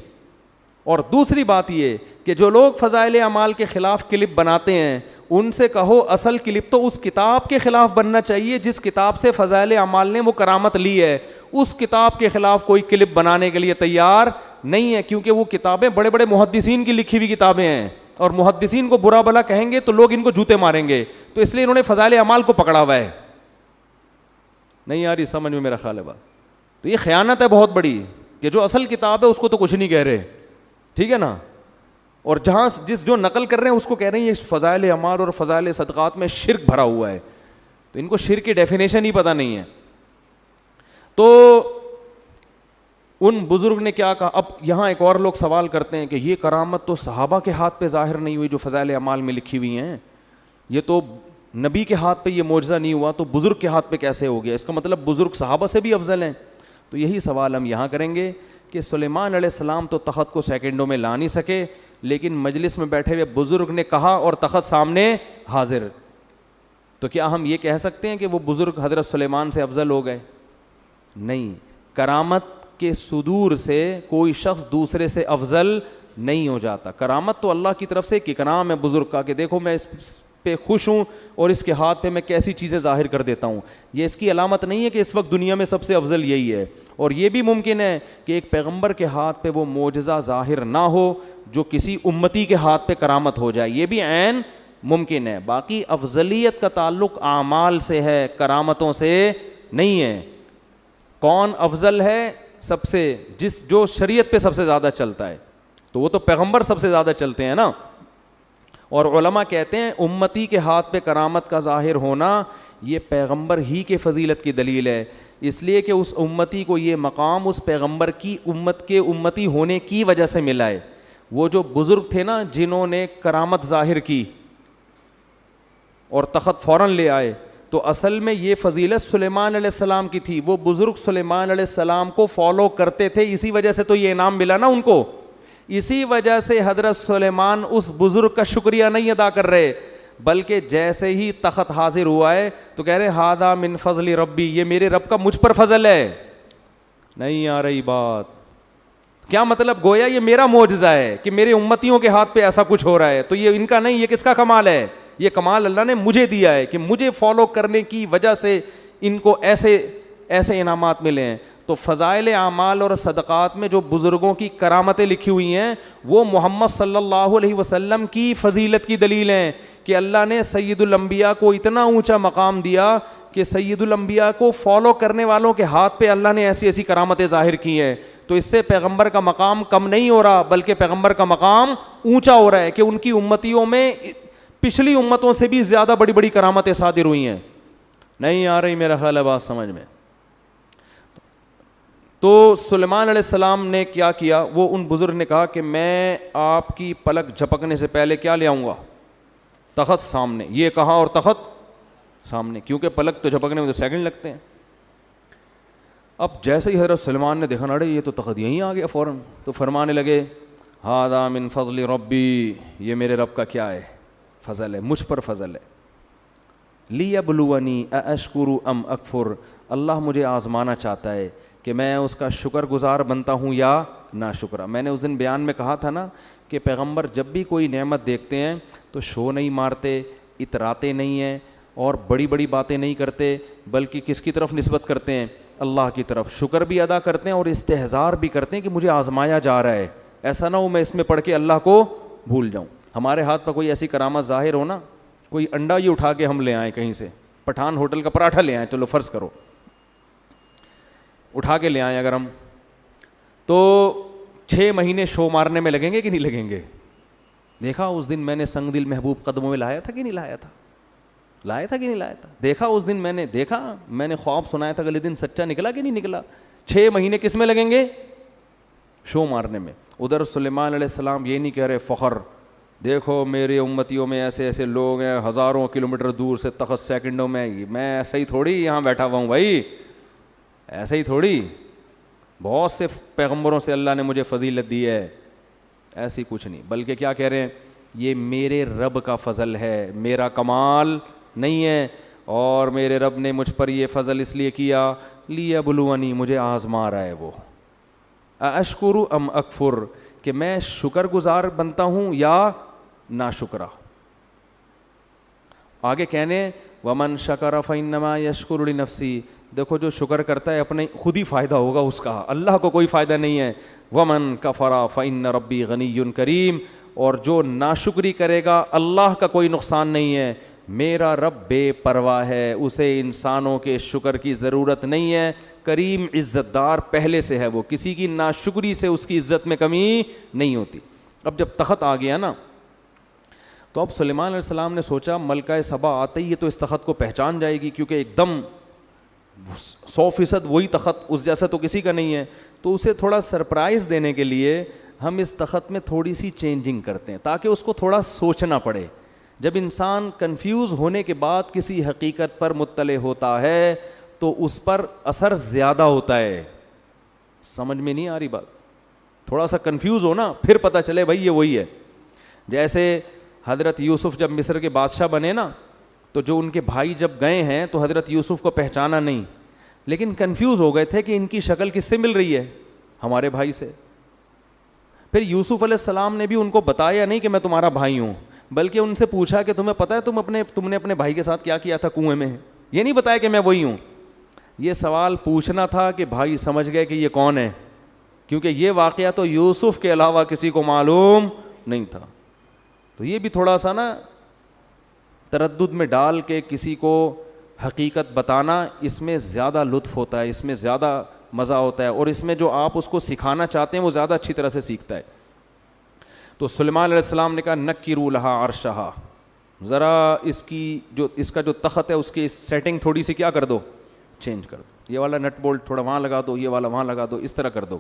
اور دوسری بات یہ کہ جو لوگ فضائل اعمال کے خلاف کلپ بناتے ہیں ان سے کہو اصل کلپ تو اس کتاب کے خلاف بننا چاہیے جس کتاب سے فضائل اعمال نے وہ کرامت لی ہے. اس کتاب کے خلاف کوئی کلپ بنانے کے لیے تیار نہیں ہے، کیونکہ وہ کتابیں بڑے بڑے محدثین کی لکھی ہوئی کتابیں ہیں اور محدثین کو برا بھلا کہیں گے تو لوگ ان کو جوتے ماریں گے. تو اس لیے انہوں نے فضائل اعمال کو پکڑا ہوا ہے. نہیں یار یہ سمجھ میں میرا خیال ہے بات. تو یہ خیانت ہے بہت بڑی کہ جو اصل کتاب ہے اس کو تو کچھ نہیں کہہ رہے، ٹھیک ہے نا، اور جہاں جو نقل کر رہے ہیں اس کو کہہ رہے ہیں یہ فضائل اعمال اور فضائل صدقات میں شرک بھرا ہوا ہے. تو ان کو شرک کی ڈیفینیشن ہی پتہ نہیں ہے. تو ان بزرگ نے کیا کہا. اب یہاں ایک اور لوگ سوال کرتے ہیں کہ یہ کرامت تو صحابہ کے ہاتھ پہ ظاہر نہیں ہوئی جو فضائل اعمال میں لکھی ہوئی ہیں، یہ تو نبی کے ہاتھ پہ یہ معجزہ نہیں ہوا تو بزرگ کے ہاتھ پہ کیسے ہو گیا؟ اس کا مطلب بزرگ صحابہ سے بھی افضل ہیں. تو یہی سوال ہم یہاں کریں گے کہ سلیمان علیہ السلام تو تخت کو سیکنڈوں میں لا نہیں سکے، لیکن مجلس میں بیٹھے ہوئے بزرگ نے کہا اور تخت سامنے حاضر. تو تو کیا ہم یہ کہہ سکتے ہیں کہ وہ بزرگ حضرت سلیمان سے افضل ہو گئے؟ نہیں، کرامت کے صدور سے کوئی شخص دوسرے سے افضل نہیں ہو جاتا. کرامت تو اللہ کی طرف سے ایک اکرام ہے بزرگ کا کہ دیکھو میں اس پہ خوش ہوں اور اس کے ہاتھ پہ میں کیسی چیزیں ظاہر کر دیتا ہوں. یہ اس کی علامت نہیں ہے کہ اس وقت دنیا میں سب سے افضل یہی ہے. اور یہ بھی ممکن ہے کہ ایک پیغمبر کے ہاتھ پہ وہ معجزہ ظاہر نہ ہو جو کسی امتی کے ہاتھ پہ کرامت ہو جائے, یہ بھی عین ممکن ہے. باقی افضلیت کا تعلق اعمال سے ہے, کرامتوں سے نہیں ہے. کون افضل ہے سب سے؟ جو شریعت پہ سب سے زیادہ چلتا ہے, تو وہ تو پیغمبر سب سے زیادہ چلتے ہیں نا. اور علماء کہتے ہیں امتی کے ہاتھ پہ کرامت کا ظاہر ہونا یہ پیغمبر ہی کے فضیلت کی دلیل ہے, اس لیے کہ اس امتی کو یہ مقام اس پیغمبر کی امت کے امتی ہونے کی وجہ سے ملا ہے. وہ جو بزرگ تھے نا جنہوں نے کرامت ظاہر کی اور تخت فوراً لے آئے, تو اصل میں یہ فضیلت سلیمان علیہ السلام کی تھی. وہ بزرگ سلیمان علیہ السلام کو فالو کرتے تھے, اسی وجہ سے تو یہ انعام ملا نا ان کو. اسی وجہ سے حضرت سلیمان اس بزرگ کا شکریہ نہیں ادا کر رہے, بلکہ جیسے ہی تخت حاضر ہوا ہے تو کہہ رہے ہادہ من فضل ربی, یہ میرے رب کا مجھ پر فضل ہے. نہیں آ رہی بات؟ کیا مطلب؟ گویا یہ میرا معجزہ ہے کہ میرے امتیوں کے ہاتھ پہ ایسا کچھ ہو رہا ہے, تو یہ ان کا نہیں, یہ کس کا کمال ہے؟ یہ کمال اللہ نے مجھے دیا ہے کہ مجھے فالو کرنے کی وجہ سے ان کو ایسے انعامات ملے ہیں. تو فضائل اعمال اور صدقات میں جو بزرگوں کی کرامتیں لکھی ہوئی ہیں وہ محمد صلی اللہ علیہ وسلم کی فضیلت کی دلیل ہیں کہ اللہ نے سید الانبیاء کو اتنا اونچا مقام دیا کہ سید الانبیاء کو فالو کرنے والوں کے ہاتھ پہ اللہ نے ایسی ایسی کرامتیں ظاہر کی ہیں. تو اس سے پیغمبر کا مقام کم نہیں ہو رہا, بلکہ پیغمبر کا مقام اونچا ہو رہا ہے کہ ان کی امتیوں میں پچھلی امتوں سے بھی زیادہ بڑی بڑی کرامتیں صادر ہوئی ہیں. نہیں آ رہی میرا خیال ہے بات سمجھ میں؟ تو سلیمان علیہ السلام نے کیا کیا؟ وہ ان بزرگ نے کہا کہ میں آپ کی پلک جھپکنے سے پہلے کیا لے آؤں گا؟ تخت سامنے. یہ کہا اور تخت سامنے, کیونکہ پلک تو جھپکنے میں تو سیکنڈ لگتے ہیں. اب جیسے ہی حضرت سلیمان نے دیکھا ناڑے یہ تو تخت یہیں آ گیا فوراً, تو فرمانے لگے ہذا من فضل ربی, یہ میرے رب کا کیا ہے؟ فضل ہے, مجھ پر فضل ہے. لیبلونی ااشکر ام اکفر, اللہ مجھے آزمانا چاہتا ہے کہ میں اس کا شکر گزار بنتا ہوں یا نا شکرہ. میں نے اس دن بیان میں کہا تھا نا کہ پیغمبر جب بھی کوئی نعمت دیکھتے ہیں تو شو نہیں مارتے, اتراتے نہیں ہیں اور بڑی بڑی باتیں نہیں کرتے, بلکہ کس کی طرف نسبت کرتے ہیں؟ اللہ کی طرف. شکر بھی ادا کرتے ہیں اور استحضار بھی کرتے ہیں کہ مجھے آزمایا جا رہا ہے, ایسا نہ ہو میں اس میں پڑھ کے اللہ کو بھول جاؤں. ہمارے ہاتھ پر کوئی ایسی کرامت ظاہر ہو نا, کوئی انڈا ہی اٹھا کے ہم لے آئیں کہیں سے, پٹھان ہوٹل کا پراٹھا لے آئیں, چلو فرض کرو اٹھا کے لے آئیں اگر ہم, تو 6 مہینے شو مارنے میں لگیں گے کہ نہیں لگیں گے؟ دیکھا اس دن میں نے سنگ دل محبوب قدموں میں لایا تھا کہ نہیں لایا تھا؟ لایا تھا کہ نہیں لایا تھا؟ دیکھا اس دن میں نے خواب سنایا تھا, اگلے دن سچا نکلا کہ نہیں نکلا؟ 6 مہینے کس میں لگیں گے؟ شو مارنے میں. ادھر سلیمان علیہ السلام یہ نہیں کہہ رہے فخر, دیکھو میرے امتیوں میں ایسے ایسے لوگ ہیں ہزاروں کلومیٹر دور سے, تخت سیکنڈوں میں, میں ایسا ہی تھوڑی یہاں بیٹھا ہوا ہوں بھائی, ایسا ہی تھوڑی, بہت سے پیغمبروں سے اللہ نے مجھے فضیلت دی ہے, ایسی کچھ نہیں. بلکہ کیا کہہ رہے ہیں؟ یہ میرے رب کا فضل ہے, میرا کمال نہیں ہے, اور میرے رب نے مجھ پر یہ فضل اس لیے کیا لیبلونی, مجھے آزما رہا ہے وہ. اشکر ام اکفر, کہ میں شکر گزار بنتا ہوں یا ناشکرہ. آگے کہنے ومن شکر فانما یشکر لنفسی, دیکھو جو شکر کرتا ہے اپنے خود ہی فائدہ ہوگا اس کا, اللہ کو کوئی فائدہ نہیں ہے. ومن کفر فان ربی غنی کریم, اور جو ناشکری کرے گا اللہ کا کوئی نقصان نہیں ہے, میرا رب بے پرواہ ہے, اسے انسانوں کے شکر کی ضرورت نہیں ہے, کریم عزت دار پہلے سے ہے, وہ کسی کی ناشکری سے اس کی عزت میں کمی نہیں ہوتی. اب جب تخت آ گیا نا, تو اب سلیمان علیہ السلام نے سوچا ملکہ سبا آتے ہی یہ تو اس تخت کو پہچان جائے گی, کیونکہ ایک دم 100% وہی تخت, اس جیسا تو کسی کا نہیں ہے. تو اسے تھوڑا سرپرائز دینے کے لیے ہم اس تخت میں تھوڑی سی چینجنگ کرتے ہیں تاکہ اس کو تھوڑا سوچنا پڑے. جب انسان کنفیوز ہونے کے بعد کسی حقیقت پر مطلع ہوتا ہے تو اس پر اثر زیادہ ہوتا ہے. سمجھ میں نہیں آ رہی بات؟ تھوڑا سا کنفیوز ہو نا, پھر پتہ چلے بھائی یہ وہی ہے. جیسے حضرت یوسف جب مصر کے بادشاہ بنے نا, تو جو ان کے بھائی جب گئے ہیں تو حضرت یوسف کو پہچانا نہیں, لیکن کنفیوز ہو گئے تھے کہ ان کی شکل کس سے مل رہی ہے, ہمارے بھائی سے. پھر یوسف علیہ السلام نے بھی ان کو بتایا نہیں کہ میں تمہارا بھائی ہوں, بلکہ ان سے پوچھا کہ تمہیں پتہ ہے تم نے اپنے بھائی کے ساتھ کیا کیا تھا کنویں میں, یہ نہیں بتایا کہ میں وہی ہوں. یہ سوال پوچھنا تھا کہ بھائی سمجھ گئے کہ یہ کون ہے, کیونکہ یہ واقعہ تو یوسف کے علاوہ کسی کو معلوم نہیں تھا. تو یہ بھی تھوڑا سا نا تردد میں ڈال کے کسی کو حقیقت بتانا, اس میں زیادہ لطف ہوتا ہے, اس میں زیادہ مزہ ہوتا ہے, اور اس میں جو آپ اس کو سکھانا چاہتے ہیں وہ زیادہ اچھی طرح سے سیکھتا ہے. تو سلیمان علیہ السلام نے کہا نکروا لہا عرشہا, ذرا اس کا جو تخت ہے اس کی سیٹنگ تھوڑی سی کیا کر دو, چینج کر دو, یہ والا نٹ بولٹ تھوڑا وہاں لگا دو, یہ والا وہاں لگا دو, اس طرح کر دو.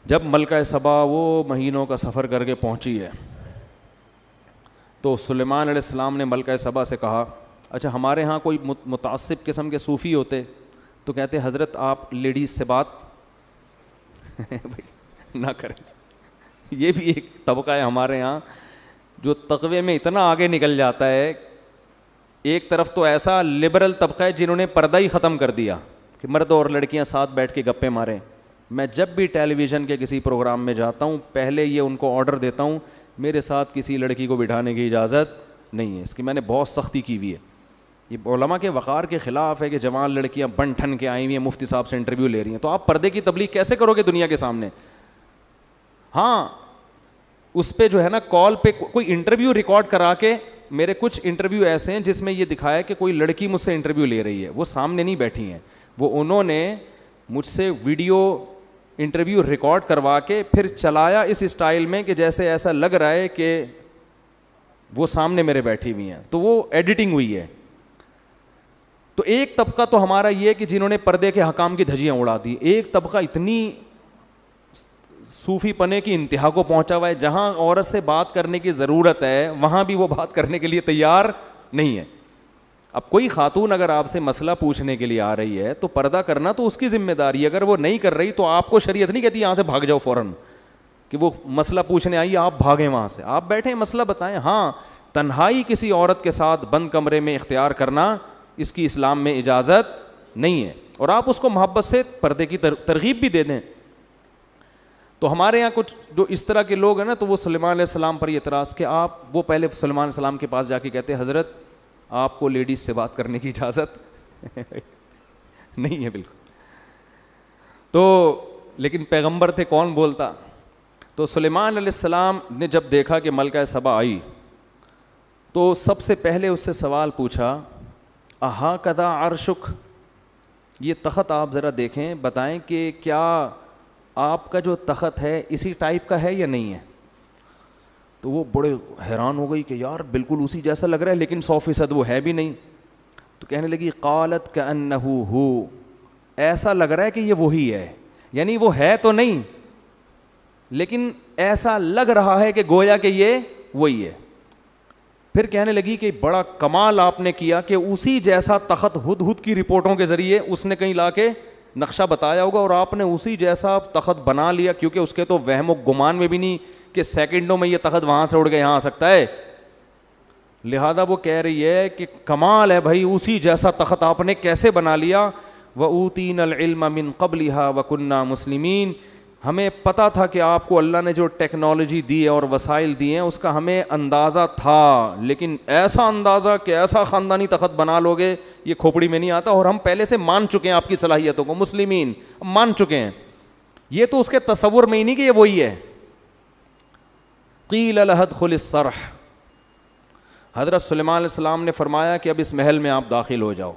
جب ملکہ سبا وہ مہینوں کا سفر کر کے پہنچی ہے تو سلیمان علیہ السلام نے ملکہ سبا سے کہا, اچھا ہمارے ہاں کوئی متعصب قسم کے صوفی ہوتے تو کہتے حضرت آپ لیڈیز سے بات نہ کریں. یہ بھی ایک طبقہ ہے ہمارے ہاں جو تقوی میں اتنا آگے نکل جاتا ہے. ایک طرف تو ایسا لبرل طبقہ ہے جنہوں نے پردہ ہی ختم کر دیا کہ مرد اور لڑکیاں ساتھ بیٹھ کے گپے ماریں. میں جب بھی ٹیلی ویژن کے کسی پروگرام میں جاتا ہوں پہلے یہ ان کو آرڈر دیتا ہوں, میرے ساتھ کسی لڑکی کو بٹھانے کی اجازت نہیں ہے. اس کی میں نے بہت سختی کی ہوئی ہے. یہ علماء کے وقار کے خلاف ہے کہ جوان لڑکیاں بن ٹھن کے آئی ہوئی ہیں, مفتی صاحب سے انٹرویو لے رہی ہیں, تو آپ پردے کی تبلیغ کیسے کرو گے دنیا کے سامنے. ہاں اس پہ جو ہے نا کال پہ کوئی انٹرویو ریکارڈ کرا کے, میرے کچھ انٹرویو ایسے ہیں جس میں یہ دکھایا کہ کوئی لڑکی مجھ سے انٹرویو لے رہی ہے, وہ سامنے نہیں بیٹھی ہیں, وہ انہوں نے مجھ سے ویڈیو انٹرویو ریکارڈ کروا کے پھر چلایا اس اسٹائل میں کہ جیسے ایسا لگ رہا ہے کہ وہ سامنے میرے بیٹھی ہوئی ہیں, تو وہ ایڈیٹنگ ہوئی ہے. تو ایک طبقہ تو ہمارا یہ کہ جنہوں نے پردے کے حکام کی دھجیاں اڑا دی. ایک طبقہ اتنی صوفی پنے کی انتہا کو پہنچا ہوا ہے جہاں عورت سے بات کرنے کی ضرورت ہے وہاں بھی وہ بات کرنے کے لیے تیار نہیں ہے. اب کوئی خاتون اگر آپ سے مسئلہ پوچھنے کے لیے آ رہی ہے تو پردہ کرنا تو اس کی ذمہ داری ہے. اگر وہ نہیں کر رہی تو آپ کو شریعت نہیں کہتی یہاں سے بھاگ جاؤ فوراً کہ وہ مسئلہ پوچھنے آئی آپ بھاگیں وہاں سے. آپ بیٹھیں مسئلہ بتائیں. ہاں تنہائی کسی عورت کے ساتھ بند کمرے میں اختیار کرنا اس کی اسلام میں اجازت نہیں ہے, اور آپ اس کو محبت سے پردے کی ترغیب بھی دے دیں. تو ہمارے یہاں کچھ جو اس طرح کے لوگ ہیں نا, تو وہ سلیمان علیہ السلام پر یہ اعتراض کہ وہ پہلے سلیمان علیہ السلام کے پاس جا کے کہتے حضرت آپ کو لیڈیز سے بات کرنے کی اجازت نہیں ہے بالکل. تو لیکن پیغمبر تھے, کون بولتا. تو سلیمان علیہ السلام نے جب دیکھا کہ ملکہ سبا آئی تو سب سے پہلے اس سے سوال پوچھا, اہا کذا عرشک, یہ تخت آپ ذرا دیکھیں, بتائیں کہ کیا آپ کا جو تخت ہے اسی ٹائپ کا ہے یا نہیں ہے. تو وہ بڑے حیران ہو گئی کہ یار بالکل اسی جیسا لگ رہا ہے لیکن 100% وہ ہے بھی نہیں. تو کہنے لگی قالت کأنہ ہو, ایسا لگ رہا ہے کہ یہ وہی ہے, یعنی وہ ہے تو نہیں لیکن ایسا لگ رہا ہے کہ گویا کہ یہ وہی ہے. پھر کہنے لگی کہ بڑا کمال آپ نے کیا کہ اسی جیسا تخت ہدہد کی رپورٹوں کے ذریعے اس نے کہیں لا کے نقشہ بتایا ہوگا اور آپ نے اسی جیسا تخت بنا لیا, کیونکہ اس کے تو وہم و گمان میں بھی نہیں کہ سیکنڈوں میں یہ تخت وہاں سے اڑ کے یہاں آ سکتا ہے. لہذا وہ کہہ رہی ہے کہ کمال ہے بھائی, اسی جیسا تخت آپ نے کیسے بنا لیا. وَأُوتِينَا الْعِلْمَ مِنْ قَبْلِهَا وَكُنَّا مُسْلِمِينَ, ہمیں پتہ تھا کہ آپ کو اللہ نے جو ٹیکنالوجی دی ہے اور وسائل دیے ہیں اس کا ہمیں اندازہ تھا, لیکن ایسا اندازہ کہ ایسا خاندانی تخت بنا لو گے یہ کھوپڑی میں نہیں آتا, اور ہم پہلے سے مان چکے ہیں آپ کی صلاحیتوں کو, مسلمین مان چکے ہیں. یہ تو اس کے تصور میں ہی نہیں کہ یہ وہی ہے. قیل لها ادخل الصرح, حضرت سلیمان علیہ السلام نے فرمایا کہ اب اس محل میں آپ داخل ہو جاؤ.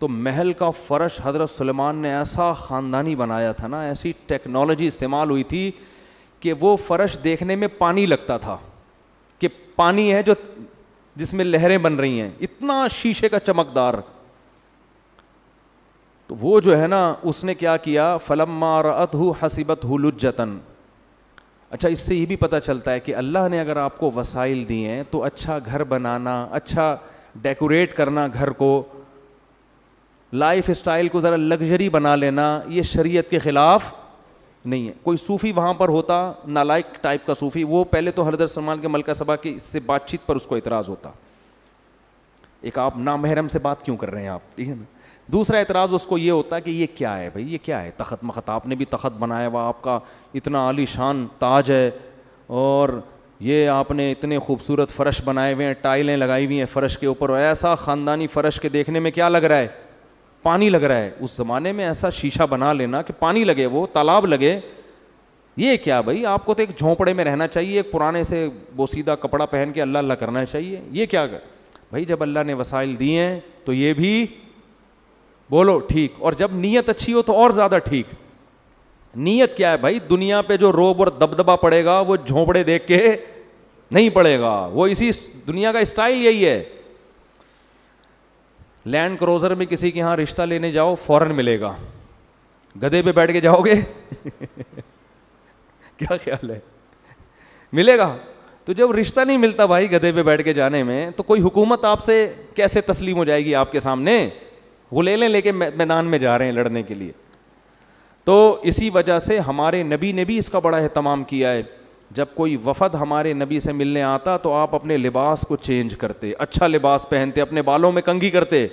تو محل کا فرش حضرت سلیمان نے ایسا خاندانی بنایا تھا نا, ایسی ٹیکنالوجی استعمال ہوئی تھی کہ وہ فرش دیکھنے میں پانی لگتا تھا کہ پانی ہے جو جس میں لہریں بن رہی ہیں, اتنا شیشے کا چمکدار. تو وہ جو ہے نا اس نے کیا کیا, فلما رأتہ حسبتہ لجۃ. اچھا اس سے یہ بھی پتہ چلتا ہے کہ اللہ نے اگر آپ کو وسائل دیے ہیں تو اچھا گھر بنانا, اچھا ڈیکوریٹ کرنا گھر کو, لائف اسٹائل کو ذرا لگژری بنا لینا, یہ شریعت کے خلاف نہیں ہے. کوئی صوفی وہاں پر ہوتا نالائق ٹائپ کا صوفی, وہ پہلے تو حضرت سلیمان کے ملکہ سبا کی سے بات چیت پر اس کو اعتراض ہوتا ایک آپ نامحرم سے بات کیوں کر رہے ہیں آپ, ٹھیک ہے نا. دوسرا اعتراض اس کو یہ ہوتا ہے کہ یہ کیا ہے بھائی, یہ کیا ہے تخت مخت, آپ نے بھی تخت بنایا ہوا, آپ کا اتنا عالی شان تاج ہے, اور یہ آپ نے اتنے خوبصورت فرش بنائے ہوئے ہیں, ٹائلیں لگائی ہوئی ہیں فرش کے اوپر, اور ایسا خاندانی فرش کے دیکھنے میں کیا لگ رہا ہے, پانی لگ رہا ہے. اس زمانے میں ایسا شیشہ بنا لینا کہ پانی لگے, وہ تالاب لگے, یہ کیا بھائی, آپ کو تو ایک جھونپڑے میں رہنا چاہیے, ایک پرانے سے بوسیدہ کپڑا پہن کے اللہ اللہ کرنا چاہیے, یہ کیا بھائی. جب اللہ نے وسائل دیے ہیں تو یہ بھی بولو ٹھیک, اور جب نیت اچھی ہو تو اور زیادہ ٹھیک. نیت کیا ہے بھائی, دنیا پہ جو روب اور دبدبا پڑے گا وہ جھونپڑے دیکھ کے نہیں پڑے گا, وہ اسی دنیا کا اسٹائل یہی ہے. لینڈ کروزر میں کسی کے یہاں رشتہ لینے جاؤ فوراً ملے گا, گدھے پہ بیٹھ کے جاؤ گے کیا خیال ہے, ملے گا؟ تو جب رشتہ نہیں ملتا بھائی گدھے پہ بیٹھ کے جانے میں, تو کوئی حکومت آپ سے کیسے تسلیم ہو جائے گی آپ کے سامنے؟ وہ لے کے میدان میں جا رہے ہیں لڑنے کے لیے. تو اسی وجہ سے ہمارے نبی نے بھی اس کا بڑا اہتمام کیا ہے. جب کوئی وفد ہمارے نبی سے ملنے آتا تو آپ اپنے لباس کو چینج کرتے, اچھا لباس پہنتے, اپنے بالوں میں کنگھی کرتے,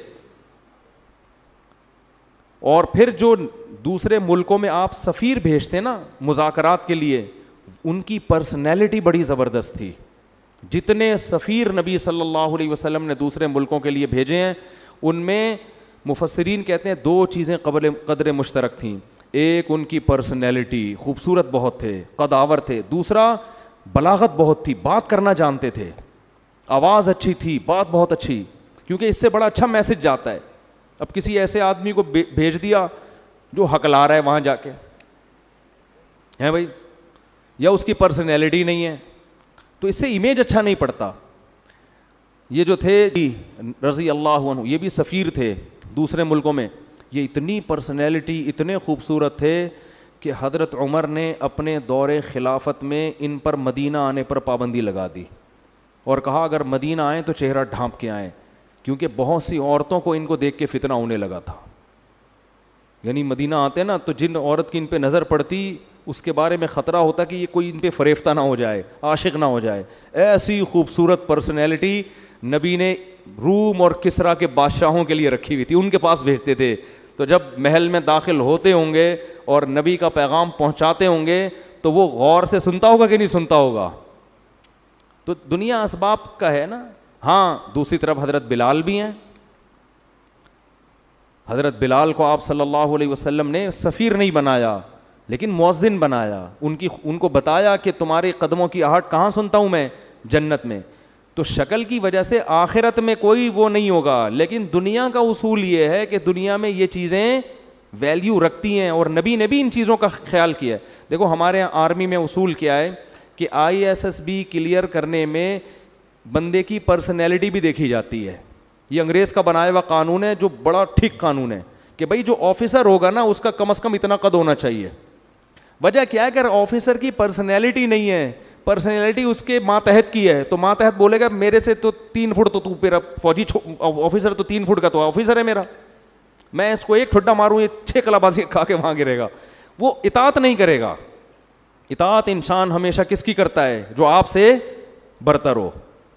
اور پھر جو دوسرے ملکوں میں آپ سفیر بھیجتے نا مذاکرات کے لیے, ان کی پرسنالٹی بڑی زبردست تھی. جتنے سفیر نبی صلی اللہ علیہ وسلم نے دوسرے ملکوں کے لیے بھیجے ہیں, ان میں مفسرین کہتے ہیں دو چیزیں قدر مشترک تھیں. ایک ان کی پرسنالٹی, خوبصورت بہت تھے, قداور تھے. دوسرا بلاغت بہت تھی, بات کرنا جانتے تھے, آواز اچھی تھی, بات بہت اچھی, کیونکہ اس سے بڑا اچھا میسج جاتا ہے. اب کسی ایسے آدمی کو بھیج دیا جو ہکلا رہا ہے وہاں جا کے, ہے بھائی, یا اس کی پرسنالٹی نہیں ہے, تو اس سے امیج اچھا نہیں پڑتا. یہ جو تھے رضی اللہ عنہ, یہ بھی سفیر تھے دوسرے ملکوں میں. یہ اتنی پرسنالٹی, اتنے خوبصورت تھے کہ حضرت عمر نے اپنے دور خلافت میں ان پر مدینہ آنے پر پابندی لگا دی, اور کہا اگر مدینہ آئیں تو چہرہ ڈھانپ کے آئیں, کیونکہ بہت سی عورتوں کو ان کو دیکھ کے فتنہ ہونے لگا تھا. یعنی مدینہ آتے نا تو جن عورت کی ان پہ نظر پڑتی اس کے بارے میں خطرہ ہوتا کہ یہ کوئی ان پہ فریفتہ نہ ہو جائے, عاشق نہ ہو جائے. ایسی خوبصورت پرسنالٹی نبی نے روم اور کسرا کے بادشاہوں کے لیے رکھی ہوئی تھی, ان کے پاس بھیجتے تھے. تو جب محل میں داخل ہوتے ہوں گے اور نبی کا پیغام پہنچاتے ہوں گے تو وہ غور سے سنتا ہوگا کہ نہیں سنتا ہوگا. تو دنیا اسباب کا ہے نا. ہاں دوسری طرف حضرت بلال بھی ہیں. حضرت بلال کو آپ صلی اللہ علیہ وسلم نے سفیر نہیں بنایا لیکن مؤذن بنایا. ان کو بتایا کہ تمہارے قدموں کی آہٹ کہاں سنتا ہوں میں, جنت میں. تو شکل کی وجہ سے آخرت میں کوئی وہ نہیں ہوگا, لیکن دنیا کا اصول یہ ہے کہ دنیا میں یہ چیزیں ویلیو رکھتی ہیں, اور نبی نے بھی ان چیزوں کا خیال کیا ہے. دیکھو ہمارے یہاں آرمی میں اصول کیا ہے کہ ISSB کلیئر کرنے میں بندے کی پرسنالٹی بھی دیکھی جاتی ہے. یہ انگریز کا بنایا ہوا قانون ہے جو بڑا ٹھیک قانون ہے کہ بھائی جو آفیسر ہوگا نا اس کا کم از کم اتنا قد ہونا چاہیے. وجہ کیا ہے کہ آفیسر کی پرسنالٹی نہیں ہے, پرسنالٹی اس کے ماتحت کی ہے, تو ماتحت بولے گا میرے سے تو 3 فٹ, تو میرا فوجی آفیسر تو 3 فٹ کا تو آفیسر ہے میرا, میں اس کو 1 ٹھڈا ماروں یہ 6 کلابازی کھا کے وہاں گرے گا. وہ اطاعت نہیں کرے گا. اطاعت انسان ہمیشہ کس کی کرتا ہے, جو آپ سے برتر ہو.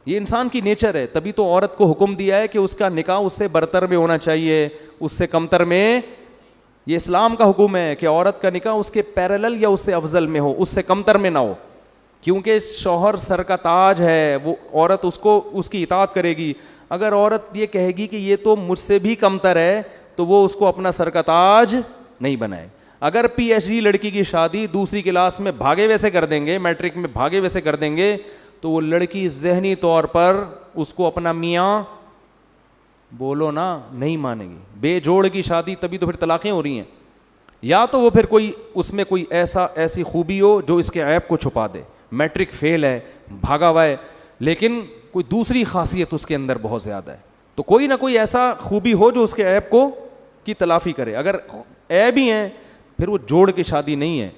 یہ انسان کی نیچر ہے. تبھی تو عورت کو حکم دیا ہے کہ اس کا نکاح اس سے برتر میں ہونا چاہیے, اس سے کمتر میں. یہ اسلام کا حکم ہے کہ عورت کا نکاح اس کے پیرالل یا اس سے افضل میں ہو, اس سے کمتر میں نہ ہو, کیونکہ شوہر سر کا تاج ہے. وہ عورت اس کی اطاعت کرے گی. اگر عورت یہ کہے گی کہ یہ تو مجھ سے بھی کمتر ہے تو وہ اس کو اپنا سر کا تاج نہیں بنائے. اگر PhD لڑکی کی شادی دوسری کلاس میں بھاگے ویسے کر دیں گے, میٹرک میں بھاگے ویسے کر دیں گے, تو وہ لڑکی ذہنی طور پر اس کو اپنا میاں بولو نا نہیں مانے گی. بے جوڑ کی شادی, تبھی تو پھر طلاقیں ہو رہی ہیں. یا تو وہ پھر کوئی اس میں کوئی ایسی خوبی ہو جو اس کے عیب کو چھپا دے. میٹرک فیل ہے, بھاگا ہوا ہے, لیکن کوئی دوسری خاصیت اس کے اندر بہت زیادہ ہے, تو کوئی نہ کوئی ایسا خوبی ہو جو اس کے عیب کو کی تلافی کرے. اگر عیب ہی ہیں پھر وہ جوڑ کی شادی نہیں ہے.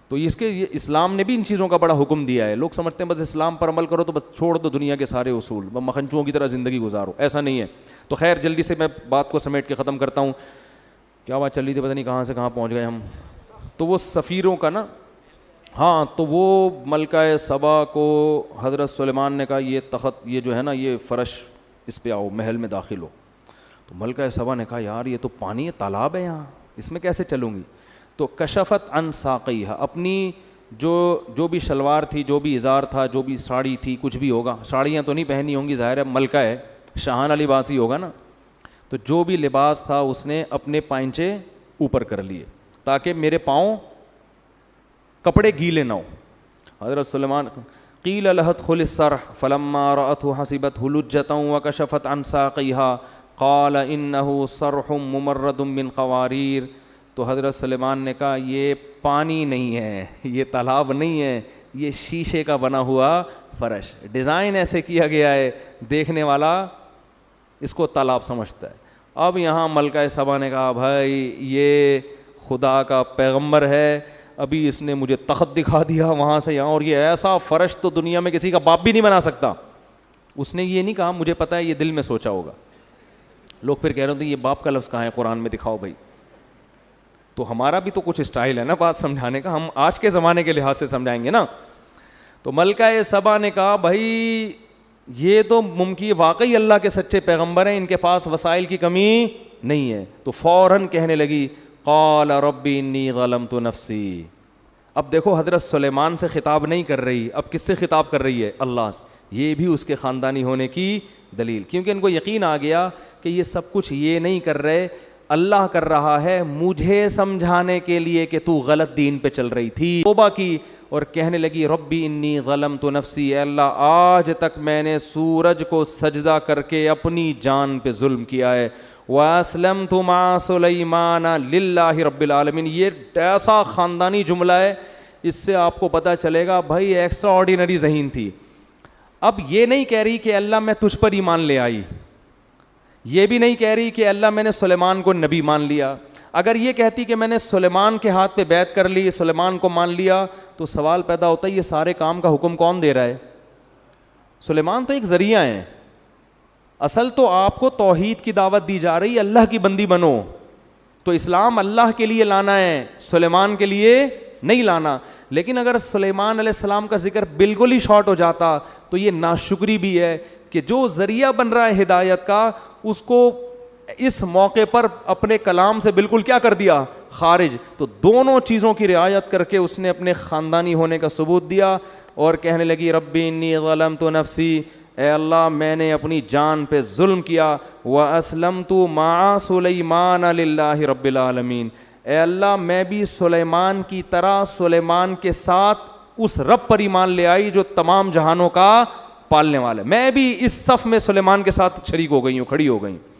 تو اس کے اسلام نے بھی ان چیزوں کا بڑا حکم دیا ہے. لوگ سمجھتے ہیں بس اسلام پر عمل کرو تو بس چھوڑ دو دنیا کے سارے اصول, بس مکھنچوؤں کی طرح زندگی گزارو. ایسا نہیں ہے. تو خیر جلدی سے میں بات کو سمیٹ کے ختم کرتا ہوں. کیا بات چل رہی تھی پتہ نہیں کہاں سے کہاں پہنچ گئے ہم. تو وہ سفیروں کا نا, ہاں تو وہ ملکہ سبا کو حضرت سلیمان نے کہا یہ تخت, یہ جو ہے نا یہ فرش اس پہ آؤ, محل میں داخل ہو. تو ملکہ سبا نے کہا یار یہ تو پانی ہے, تالاب ہے یہاں, اس میں کیسے چلوں گی؟ تو کشفت عن ساقیہا, اپنی جو بھی شلوار تھی, جو بھی ازار تھا, جو بھی ساڑی تھی, کچھ بھی ہوگا, ساڑیاں تو نہیں پہنی ہوں گی, ظاہر ہے ملکہ ہے, شاہانہ لباس ہی ہوگا نا, تو جو بھی لباس تھا اس نے اپنے پائنچے اوپر کر لیے تاکہ میرے پاؤں کپڑے گیلے نہ ہو. حضرت سلیمان قیل لها ادخل الصرح فلما رأته حسبته لجة وكشفت عن ساقيها قال انه صرح ممرد من قوارير. تو حضرت سلیمان نے کہا یہ پانی نہیں ہے, یہ تالاب نہیں ہے, یہ شیشے کا بنا ہوا فرش, ڈیزائن ایسے کیا گیا ہے دیکھنے والا اس کو تالاب سمجھتا ہے. اب یہاں ملکہ سبا نے کہا بھائی یہ خدا کا پیغمبر ہے, ابھی اس نے مجھے تخت دکھا دیا وہاں سے یہاں, اور یہ ایسا فرش تو دنیا میں کسی کا باپ بھی نہیں بنا سکتا. اس نے یہ نہیں کہا مجھے پتا ہے, یہ دل میں سوچا ہوگا. لوگ پھر کہہ رہے تھے یہ باپ کا لفظ کہاں ہے قرآن میں, دکھاؤ بھائی. تو ہمارا بھی تو کچھ اسٹائل ہے نا بات سمجھانے کا, ہم آج کے زمانے کے لحاظ سے سمجھائیں گے نا. تو ملکہ سبا نے کہا بھائی یہ تو ممکن واقعی اللہ کے سچے پیغمبر ہیں, ان کے پاس وسائل کی کمی نہیں ہے. تو فوراً کہنے لگی قال ربی انی ظلمت نفسی. اب دیکھو حضرت سلیمان سے خطاب نہیں کر رہی, اب کس سے خطاب کر رہی ہے؟ اللہ سے. یہ بھی اس کے خاندانی ہونے کی دلیل, کیونکہ ان کو یقین آ گیا کہ یہ سب کچھ یہ نہیں کر رہے, اللہ کر رہا ہے مجھے سمجھانے کے لیے کہ تو غلط دین پہ چل رہی تھی. توبہ کی اور کہنے لگی ربی انی ظلمت نفسی, اے اللہ آج تک میں نے سورج کو سجدہ کر کے اپنی جان پہ ظلم کیا ہے. وَأَسْلَمْتُ مَعَ سُلَيْمَانَ لِلَّهِ رَبِّ الْعَالَمِينَ. یہ ایسا خاندانی جملہ ہے, اس سے آپ کو پتہ چلے گا بھائی ایکسٹرا آرڈینری ذہین تھی. اب یہ نہیں کہہ رہی کہ اللہ میں تجھ پر ایمان لے آئی, یہ بھی نہیں کہہ رہی کہ اللہ میں نے سلیمان کو نبی مان لیا. اگر یہ کہتی کہ میں نے سلیمان کے ہاتھ پہ بیعت کر لی, سلیمان کو مان لیا, تو سوال پیدا ہوتا ہے یہ سارے کام کا حکم کون دے رہا ہے؟ سلیمان تو ایک ذریعہ ہیں, اصل تو آپ کو توحید کی دعوت دی جا رہی, اللہ کی بندی بنو. تو اسلام اللہ کے لیے لانا ہے, سلیمان کے لیے نہیں لانا. لیکن اگر سلیمان علیہ السلام کا ذکر بالکل ہی شارٹ ہو جاتا تو یہ ناشکری بھی ہے کہ جو ذریعہ بن رہا ہے ہدایت کا, اس کو اس موقع پر اپنے کلام سے بالکل کیا کر دیا؟ خارج. تو دونوں چیزوں کی رعایت کر کے اس نے اپنے خاندانی ہونے کا ثبوت دیا اور کہنے لگی ربی انی ظلمت نفسی, اے اللہ میں نے اپنی جان پہ ظلم کیا. وَأَسْلَمْتُ مَعَ سُلَيْمَانَ لِلَّهِ رَبِّ الْعَالَمِينَ. اے اللہ میں بھی سلیمان کی طرح سلیمان کے ساتھ اس رب پر ایمان لے آئی جو تمام جہانوں کا پالنے والا ہے. میں بھی اس صف میں سلیمان کے ساتھ شریک ہو گئی ہوں, کھڑی ہو گئی ہوں.